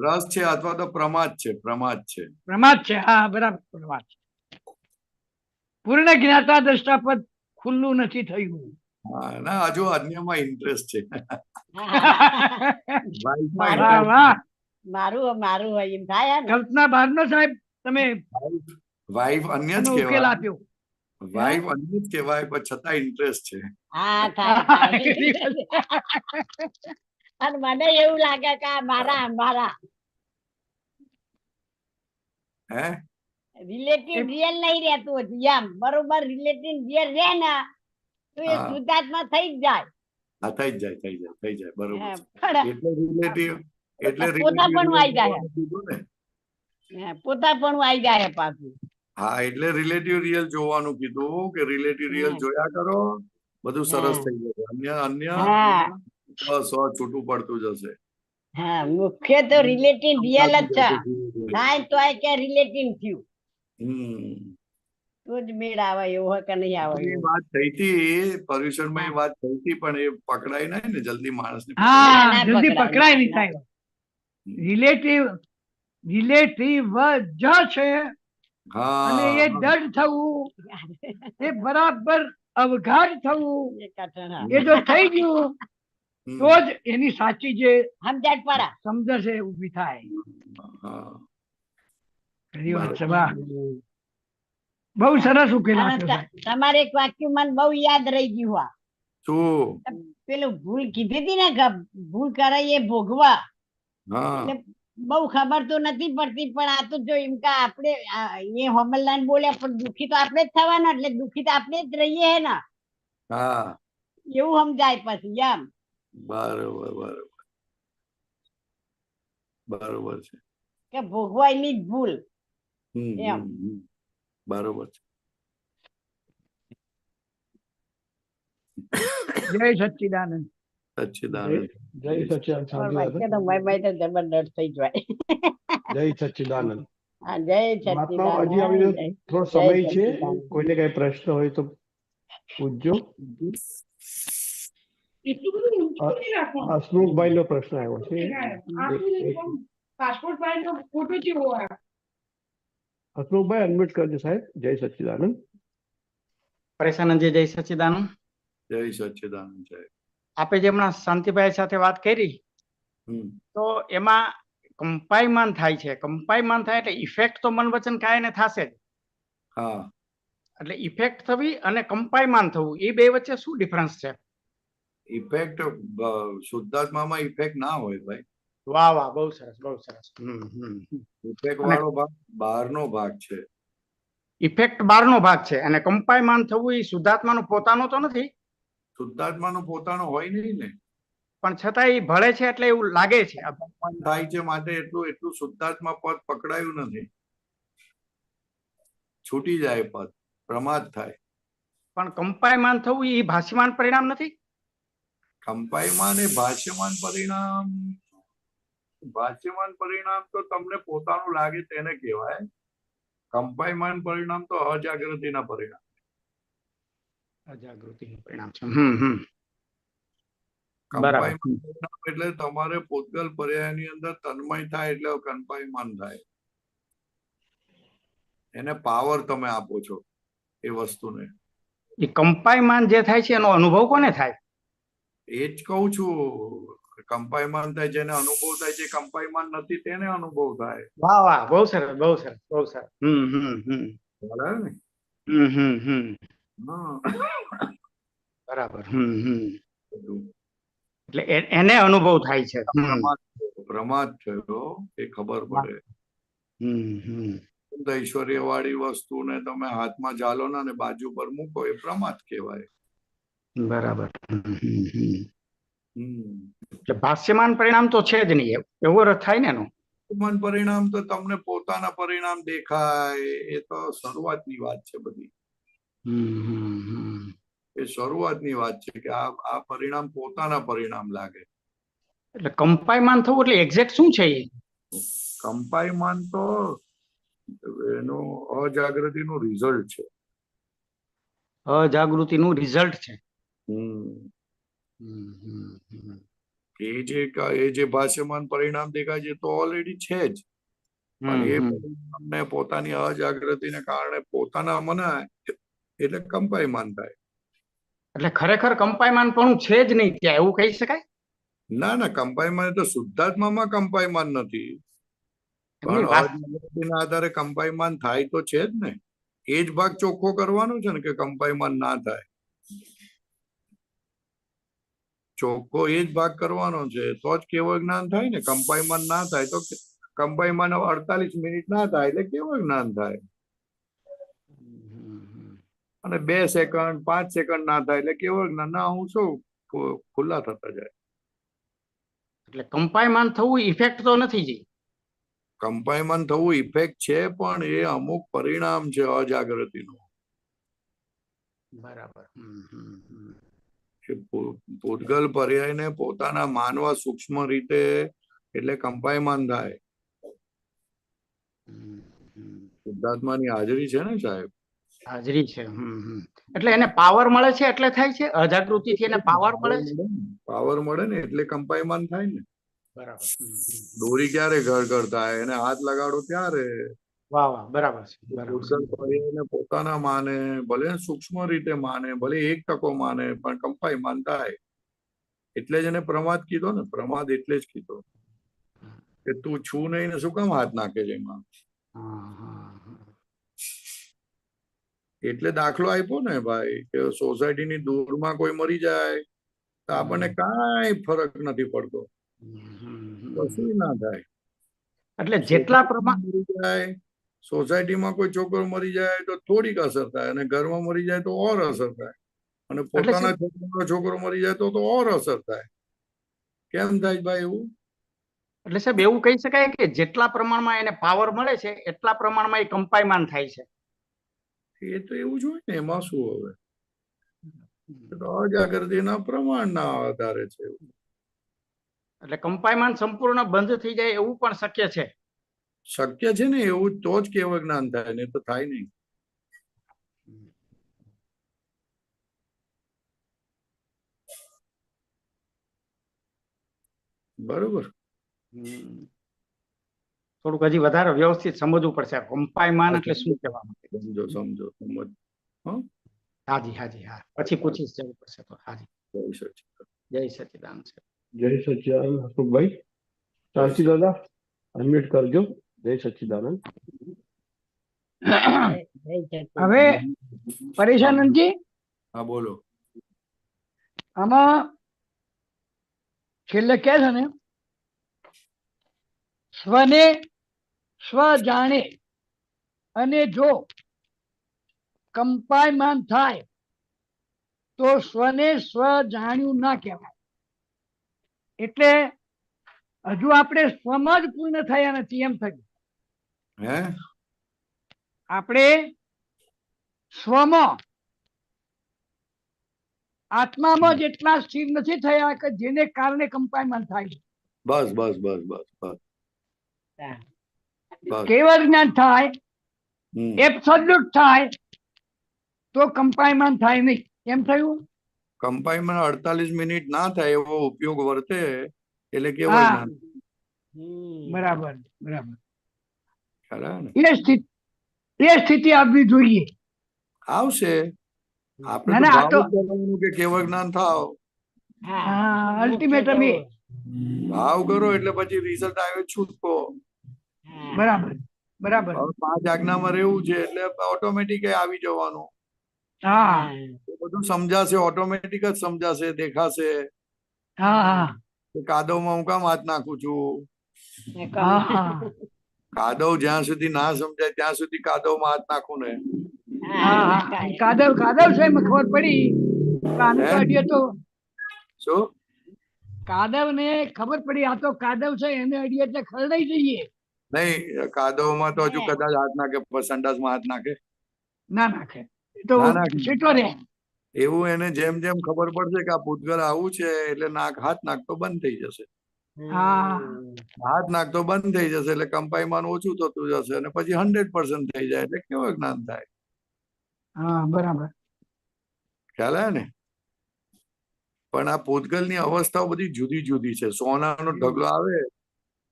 રસ છે અથવા તો પ્રમાદ છે. પ્રમાદ છે. પ્રમાદ છે. હા, બરાબર પ્રમાદ છે. પૂર્ણ જ્ઞાતા દ્રષ્ટાપદ ખુલ્લું નથી થયું. હા, ના, હજુ અન્યમાં ઇન્ટરેસ્ટ છે. વાઈફમાં વાહ, વાહ. મારું મારું હોય એમ થાય ને. કલ્પના બહારનો સાહેબ તમે વાઈફ અન્ય જ એનો ઉકેલ કહેવાય. આપ્યો. વાઈફ અન્ય જ કહેવાય, પણ છતાં ઇન્ટરેસ્ટ છે. હા, થાય થાય. અને મને એવું લાગે કે આ મારા હે રિલેટિવ રિયલ નહીં રહેતું હતું એમ. બરોબર, રિલેટિવ રિયલ રહે ને તો એ હા. શુદ્ધાત્મા થઈ જ જાય. હા, થઈ જ જાય, થઈ જાય, થઈ જાય, બરોબર હા, છે. પણ એટલે રિલેટિવ, એટલે પોતાપણું આવી જાય. કીધું ને. હા, પોતાપણું આવી જાય પાછું. હા, એટલે રિલેટિવ રિયલ જોવાનું કીધું કે રિલેટિવ રિયલ જોયા કરો, બધું સરસ થઈ જશે. અન્ય અન્ય હા, 100 છૂટું પડતું જશે. હા, મુખ્ય તો રિલેટિવ રિયલ જ છે. થાય તો કે રિલેટિવ થયું હમ. તો જ મેળ આવે એવું હોય કે નહીં આવે એ એવું. વાત થઈ હતી પર્યુષણમાં, એ વાત થઈ હતી, પણ એ પકડાય નહીં ને જલ્દી માણસ. હા, ના જલ્દી પકડાય, પકડાય ના, નહીં ના. સાહેબ. રિલેટિવ જ છે અને એ હા, દર્દ થવું, એ બરાબર અવઘાત થવું, એ કઠણ એ જો થઈ ગયું તો જ એની સાચી જે સમજણ પડે. સમજણ છે એ ઊભી થાય. હા. ખરી વાત છે. બરાબર. વાહ, બહુ સરસ ઉકેલ અને આપ્યો સાહેબ. તમારે એક વાક્ય મને બહુ યાદ રહી ગયું હોય. શું? પેલું ભૂલ કીધી હતી ને કે ભૂલ કરાય એ ભોગવા. હા. એટલે બહુ ખબર તો નથી પડતી, પણ આ તો જો એમ કે આપણે એ હોમલાઈન બોલ્યા પણ દુઃખી તો આપણે જ થવાના, એટલે દુઃખી તો આપણે જ રહીએ હે ને. હા, એવું સમજાય પછી એમ. બરોબર બરોબર બરોબર છે. કે ભોગવાયની જ ભૂલ એમ. બરોબર છે. જય સચ્ચિદાનંદ. સચ્ચિદાનંદ. જય સચ્ચિદાનંદ. શાંતિ વાક્ય તો મારી તો જબરદસ્ત થઈ જાય. જય સચ્ચિદાનંદ. હા, જય મહાત્માઓ, સચ્ચિદાનંદ. હજી આવી થોડો જય સમય છે. સચ્ચિદાનંદ. કોઈને કઈ પ્રશ્ન હોય તો પૂછજો. હસમુખભાઈ નો પ્રશ્ન આવ્યો છે. હસમુખભાઈ અનમ્યુટ કરજો સાહેબ. જય સચ્ચિદાનંદ. પરેશાનંદજી, જય સચ્ચિદાનંદ. જય સચ્ચિદાનંદ. જય. આપે જે હમણાં શાંતિભાઈ સાથે વાત કરી તો એમાં કંપાયમાન થાય છે. કંપાયમાન થાય એટલે ઇફેક્ટ તો મન વચન કાયને થશે જ. હા. એટલે ઇફેક્ટ થવી અને કંપાયમાન થવું એ બે વચ્ચે શું ડિફરન્સ છે? ઇફેક્ટ શુદ્ધાત્મામાં ઇફેક્ટ ના હોય ભાઈ. વાહ વાહ, બહુ સરસ, બહુ સરસ. ઇફેક્ટ વાળો ભાગ બહારનો ભાગ છે. ઇફેક્ટ બહારનો ભાગ છે અને કંપાયમાન થવું એ શુદ્ધાત્માનો પોતાનો તો નથી. શુદ્ધાત્માનો પોતાનો હોય નહીં ને. પણ છતાં એ ભળે છે એટલે એવું લાગે છે. કંપાયમાન થાય છે માટે એટલું શુદ્ધાત્મા પદ પકડાયું નથી, છૂટી જાય પદ, પ્રમાદ થાય. પણ કંપાયમાન થવું એ ભાષ્યમાન પરિણામ નથી. કંપાયમાન એ ભાષ્યમાન પરિણામ તો તમને પોતાનું લાગે તેને કહેવાય. કંપાયમાન પરિણામ તો અજાગૃતિના પરિણામ. અજાગૃતિનું પરિણામ છે. કંપાયમાન પરિણામ એટલે તમારે પૂતગલ પર્યાયની અંદર તન્મય થાય એટલે કંપાયમાન થાય. એને પાવર તમે આપો છો એ વસ્તુને. એ કંપાયમાન જે થાય છે એનો અનુભવ કોને થાય? એ જ કહું છું, કંપાયમાન થાય જેને અનુભવ થાય છે, કંપાયમાન નથી તેને અનુભવ થાય. વાહ વાહ, બહુ સરસ, બહુ સરસ, બહુ સરસ. બરાબર ને? બરાબર. એટલે એને અનુભવ થાય છે. પ્રમાદ થયો એ ખબર પડે. ઐશ્વર્ય વાળી વસ્તુને તમે હાથમાં ઝાલો ને અને બાજુ પર મૂકો એ પ્રમાદ કહેવાય. બરાબર. ભાષ્યમાન પરિણામ તો છે જ નહીં, એવો રથ થાય ને એનો. ભાષ્યમાન પરિણામ તો તમને પોતાના પરિણામ દેખાય, એ તો શરૂઆતની વાત છે બધી. એ શરૂઆતની વાત છે કે આ પરિણામ પોતાના પરિણામ લાગે. એટલે કંપાયમાન થવું એટલે એક્ઝેક્ટ શું છે? કંપાયમાન તો એનું અજાગૃતિનું રિઝલ્ટ છે. અજાગૃતિનું રિઝલ્ટ છે. એ જે ભાષ્યમાન પરિણામ દેખાય છે તો ઓલરેડી છે જ, પણ એ પરિણામને પોતાની અજાગૃતિને કારણે પોતાના મનાય એટલે કંપાયમાન થાય. એટલે ખરેખર કંપાયમાન પણ છે જ નહીં ત્યાં, એવું કહી શકાય? ના, કંપાયમાન તો શુદ્ધાત્મામાં કંપાયમાન નથી, પણ અજાગૃતિના આધારે કંપાયમાન થાય તો છે જ ને. એ જ ભાગ ચોખ્ખો કરવાનો છે ને કે કંપાયમાન ના થાય. ચોખ્ખો એ જ ભાગ કરવાનો છે તો જ કેવળ જ્ઞાન થાય ને. કંપાયમાન ના થાય તો કંપાયમાન 48 મિનિટ ના થાય એટલે કેવળ જ્ઞાન થાય. અને 2 સેકન્ડ 5 સેકન્ડ ના થાય એટલે કેવળ જ્ઞાન ના હું શું ખુલ્લા થતા જાય. એટલે કંપાયમાન થવું ઇફેક્ટ તો નથી જી. કંપાયમાન થવું ઇફેક્ટ છે, પણ એ અમુક પરિણામ છે અજાગૃતિનું. બરાબર. પૂતગલ પર્યાયને પોતાના માનવા સૂક્ષ્મ રીતે એટલે કંપાયમાન થાય. શુદ્ધાત્માની હાજરી છે ને સાહેબ, હાજરી છે. એટલે એને પાવર મળે છે એટલે થાય છે. અજાગૃતિથી એને પાવર મળે છે. પાવર મળે ને એટલે કંપાયમાન થાય ને. બરાબર. દોરી ક્યારે ઘર થાય, એને હાથ લગાડો ત્યારે. વાહ વાહ, બરાબર છે. પૂતગલ પર્યાયને પોતાના માને, ભલે સૂક્ષ્મ રીતે માને, ભલે 1% માને, પણ કંપાયમાન થાય. એટલે જ એને પ્રમાદ કીધો ને. પ્રમાદ એટલે જ કીધો કે તું છું નહીં ને શું કામ હાથ નાખે છે એમાં. એટલે દાખલો આપ્યો ને ભાઈ કે સોસાયટીની દૂરમાં કોઈ મરી જાય તો આપણને કાંઈ ફરક નથી પડતો, કશું ના થાય. એટલે જેટલા પ્રમાણ મરી જાય, સોસાયટીમાં કોઈ છોકરો મરી જાય તો થોડીક અસર થાય, અને ઘરમાં મરી જાય તો ઓર અસર થાય, અને પોતાના છોકરો મરી જાય તો ઓર અસર થાય. કેમ થાય ભાઈ એવું? એટલે સાહેબ એવું કહી શકાય કે જેટલા પ્રમાણમાં એને પાવર મળે છે એટલા પ્રમાણમાં એ કંપાયમાન થાય છે. એ તો એવું જ હોય ને, એમાં શું હવે. અજાગૃતિના પ્રમાણના આધારે છે. એટલે કંપાયમાન સંપૂર્ણ બંધ થઈ જાય એવું પણ શક્ય છે. શક્ય છે ને, એવું તો જ કેવળ જ્ઞાન થાય, ને તો થાય નહીં. બરોબર. થોડુંક હજી વધારે વ્યવસ્થિત સમજવું પડશે. કંપાયમાન એટલે શું કહેવાનું? સમજો. હાજી હા, પછી પૂછીશ જવું પડશે તો. હાજી. જય સચિદાન છે. જય સચિદાનંદ. હસમુખભાઈ શાંતિ દાદા અનમ્યુટ કરજો. જય સચિદાનંદ. હવે પરેશાનંદજી, હા બોલો. આમાં છેલ્લે કે છે ને, સ્વને સ્વ જાણે અને જો કંપાયમાન થાય તો સ્વને સ્વ જાણ્યું ના કહેવાય. એટલે હજુ આપણે સ્વમાં જ પૂર્ણ થયા નથી એમ થયું. હે આપણે સ્વમાં આત્મામાં જેટલા સ્થિર નથી થયા કે જેને કારણે કંપાયમાન થાય. બસ બસ બસ બસ બસ બસ કેવળ જ્ઞાન થાય, એબ્સોલ્યુટ થાય તો કંપાયમાન થાય નહીં એમ થયું. કંપાઈમાં 48 મિનિટ ના થાય એવો ઉપયોગ વર્તે એટલે કેવળ હા જ્ઞાન. બરાબર બરાબર. ખ્યાલ આવે ને? એ સ્થિતિ આવવી જોઈએ. આવશે. આપણે ના તો ના, આ તો ભાવ જ કરવાનું કે કેવળ જ્ઞાન થાવ. અલ્ટિમેટમ એ. ભાવ કરો એટલે પછી રિઝલ્ટ આવ્યો છૂટકો. બરાબર બરાબર. હવે 5 આજ્ઞામાં રહેવું છે એટલે ઓટોમેટિક આવી જવાનું. હા એ બધું સમજાશે, ઓટોમેટિક જ સમજાશે, દેખાશે. હા હા કાદવમાં હું કામ હાથ નાખું છું? હા હા કાદવ જ્યાં સુધી ના સમજાય ત્યાં સુધી કાદવમાં હાથ નાખું ને. હા. કાદવ કાદવ છે એમાં ખબર પડી. આનું તો અડીએ તો શું કાદવ ને ખબર પડી આ તો કાદવ છે એને અડીએ એટલે ખરડાઈ જઈએ. નહીં, કાદવમાં તો હજુ કદાચ હાથ નાખે, સંડાસમાં હાથ નાખે ના નાખે તો ના નાખે. સીટો રે. એવું એને જેમ જેમ ખબર પડશે કે આ પૂતગલ આવું છે એટલે હાથ નાખતો બંધ થઈ જશે. હા હાથ નાખતો બંધ થઈ જશે એટલે કંપાઈમાન ઓછું થતું જશે અને પછી 100% થઈ જાય એટલે કેવું જ્ઞાન થાય. હા બરાબર. ખ્યાલ આવે ને? પણ આ પૂતગલ ની અવસ્થાઓ બધી જુદી જુદી છે. સોનાનો ઢગલો આવે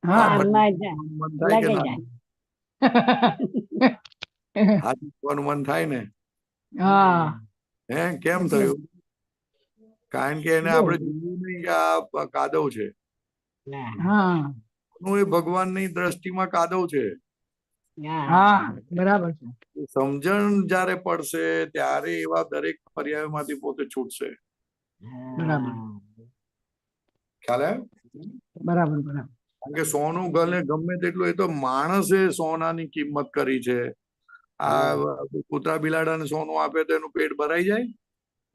હા મન થાય કે ના? હાથ મૂકવાનું મન થાય ને? હા હે કેમ થયું? કારણ કે એને આપણે જોયું નહીં કે આ કાદવ છે. હા એ ભગવાનની દ્રષ્ટિમાં કાદવ છે. હા બરાબર છે. સમજણ જયારે પડશે ત્યારે એવા દરેક પર્યાયમાંથી પોતે છૂટશે. બરાબર ખ્યાલ આવે? બરાબર બરાબર. કારણ કે સોનું ગલે ગમે તેટલું, એ તો માણસે સોનાની કિંમત કરી છે. આ કૂતરા બિલાડાને સોનું આપે તો એનું પેટ ભરાઈ જાય?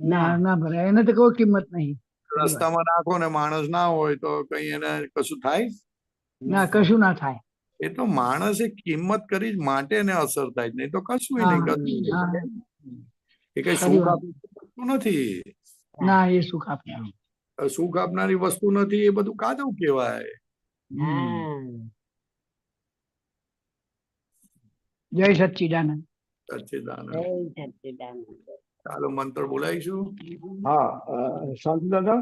ના ના ભરાય. એને તો કોઈ કિંમત નહીં. રસ્તામાં નાખો ને માણસ ના હોય તો કઈ એને કશું થાય? ના કશું ના થાય. એ તો માણસે કિંમત કરી જ માટે એને અસર થાય, નહીં તો કશું નહીં. એ કઈ સુખ આપતું નથી. ના એ સુખ આપે. સુખ આપનારી વસ્તુ નથી. એ બધું કાદવ કહેવાય. જય સચ્ચિદાનંદ. સચ્ચિદાનંદ. ચાલો મંત્ર બોલાવીશું. હા શાંતિ દાદા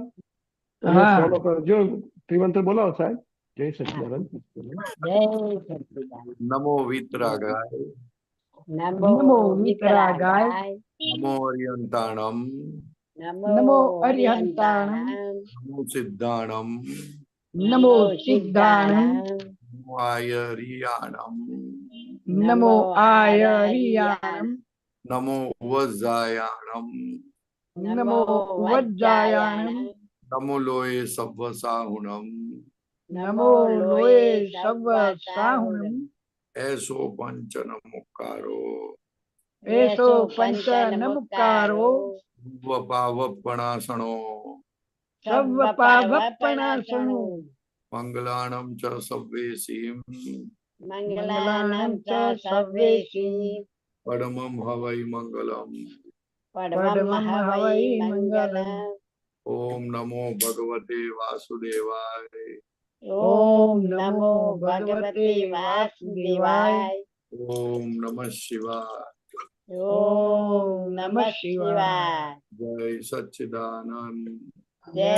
હા. ફોલો કરજો. ત્રિમંત્ર બોલાવો સાહેબ. જય સચ્ચિદાનંદ. નમો વિતરાગાય, નમો વિતરાગાય, નમો અરિયંતાણમ, નમો અરિહંતાણમ, નમો સિદ્ધાણમ, નમો સિદ્ધાણમ, નમો આયરિયાણમ, નમો આયરિયાણમ, નમો વજ્જાયાણમ, નમો વજ્જાયાણમ, નમો લોય સવ્વ સાહુણમ, નમો લોય સવ્વ સાહુણમ, એસો પંચન મુક્કારો, એસો પંચ નમુકારો, પાવપણાસણો, સવ્વ પાવપણાસણો, મંગલાણમ ચ સવ્વેસીમ, મંગલાનામ ચ સર્વેશી, પરમમ હવૈ મંગલમ, પરમં હવૈ મંગલમ. ઓમ નમો ભગવતે વાસુદેવાય, ઓમ નમો ભગવતે વાસુદેવાય, ઓમ નમઃ શિવાય, ઓમ નમઃ શિવાય. જય સચ્ચિદાનંદ. જય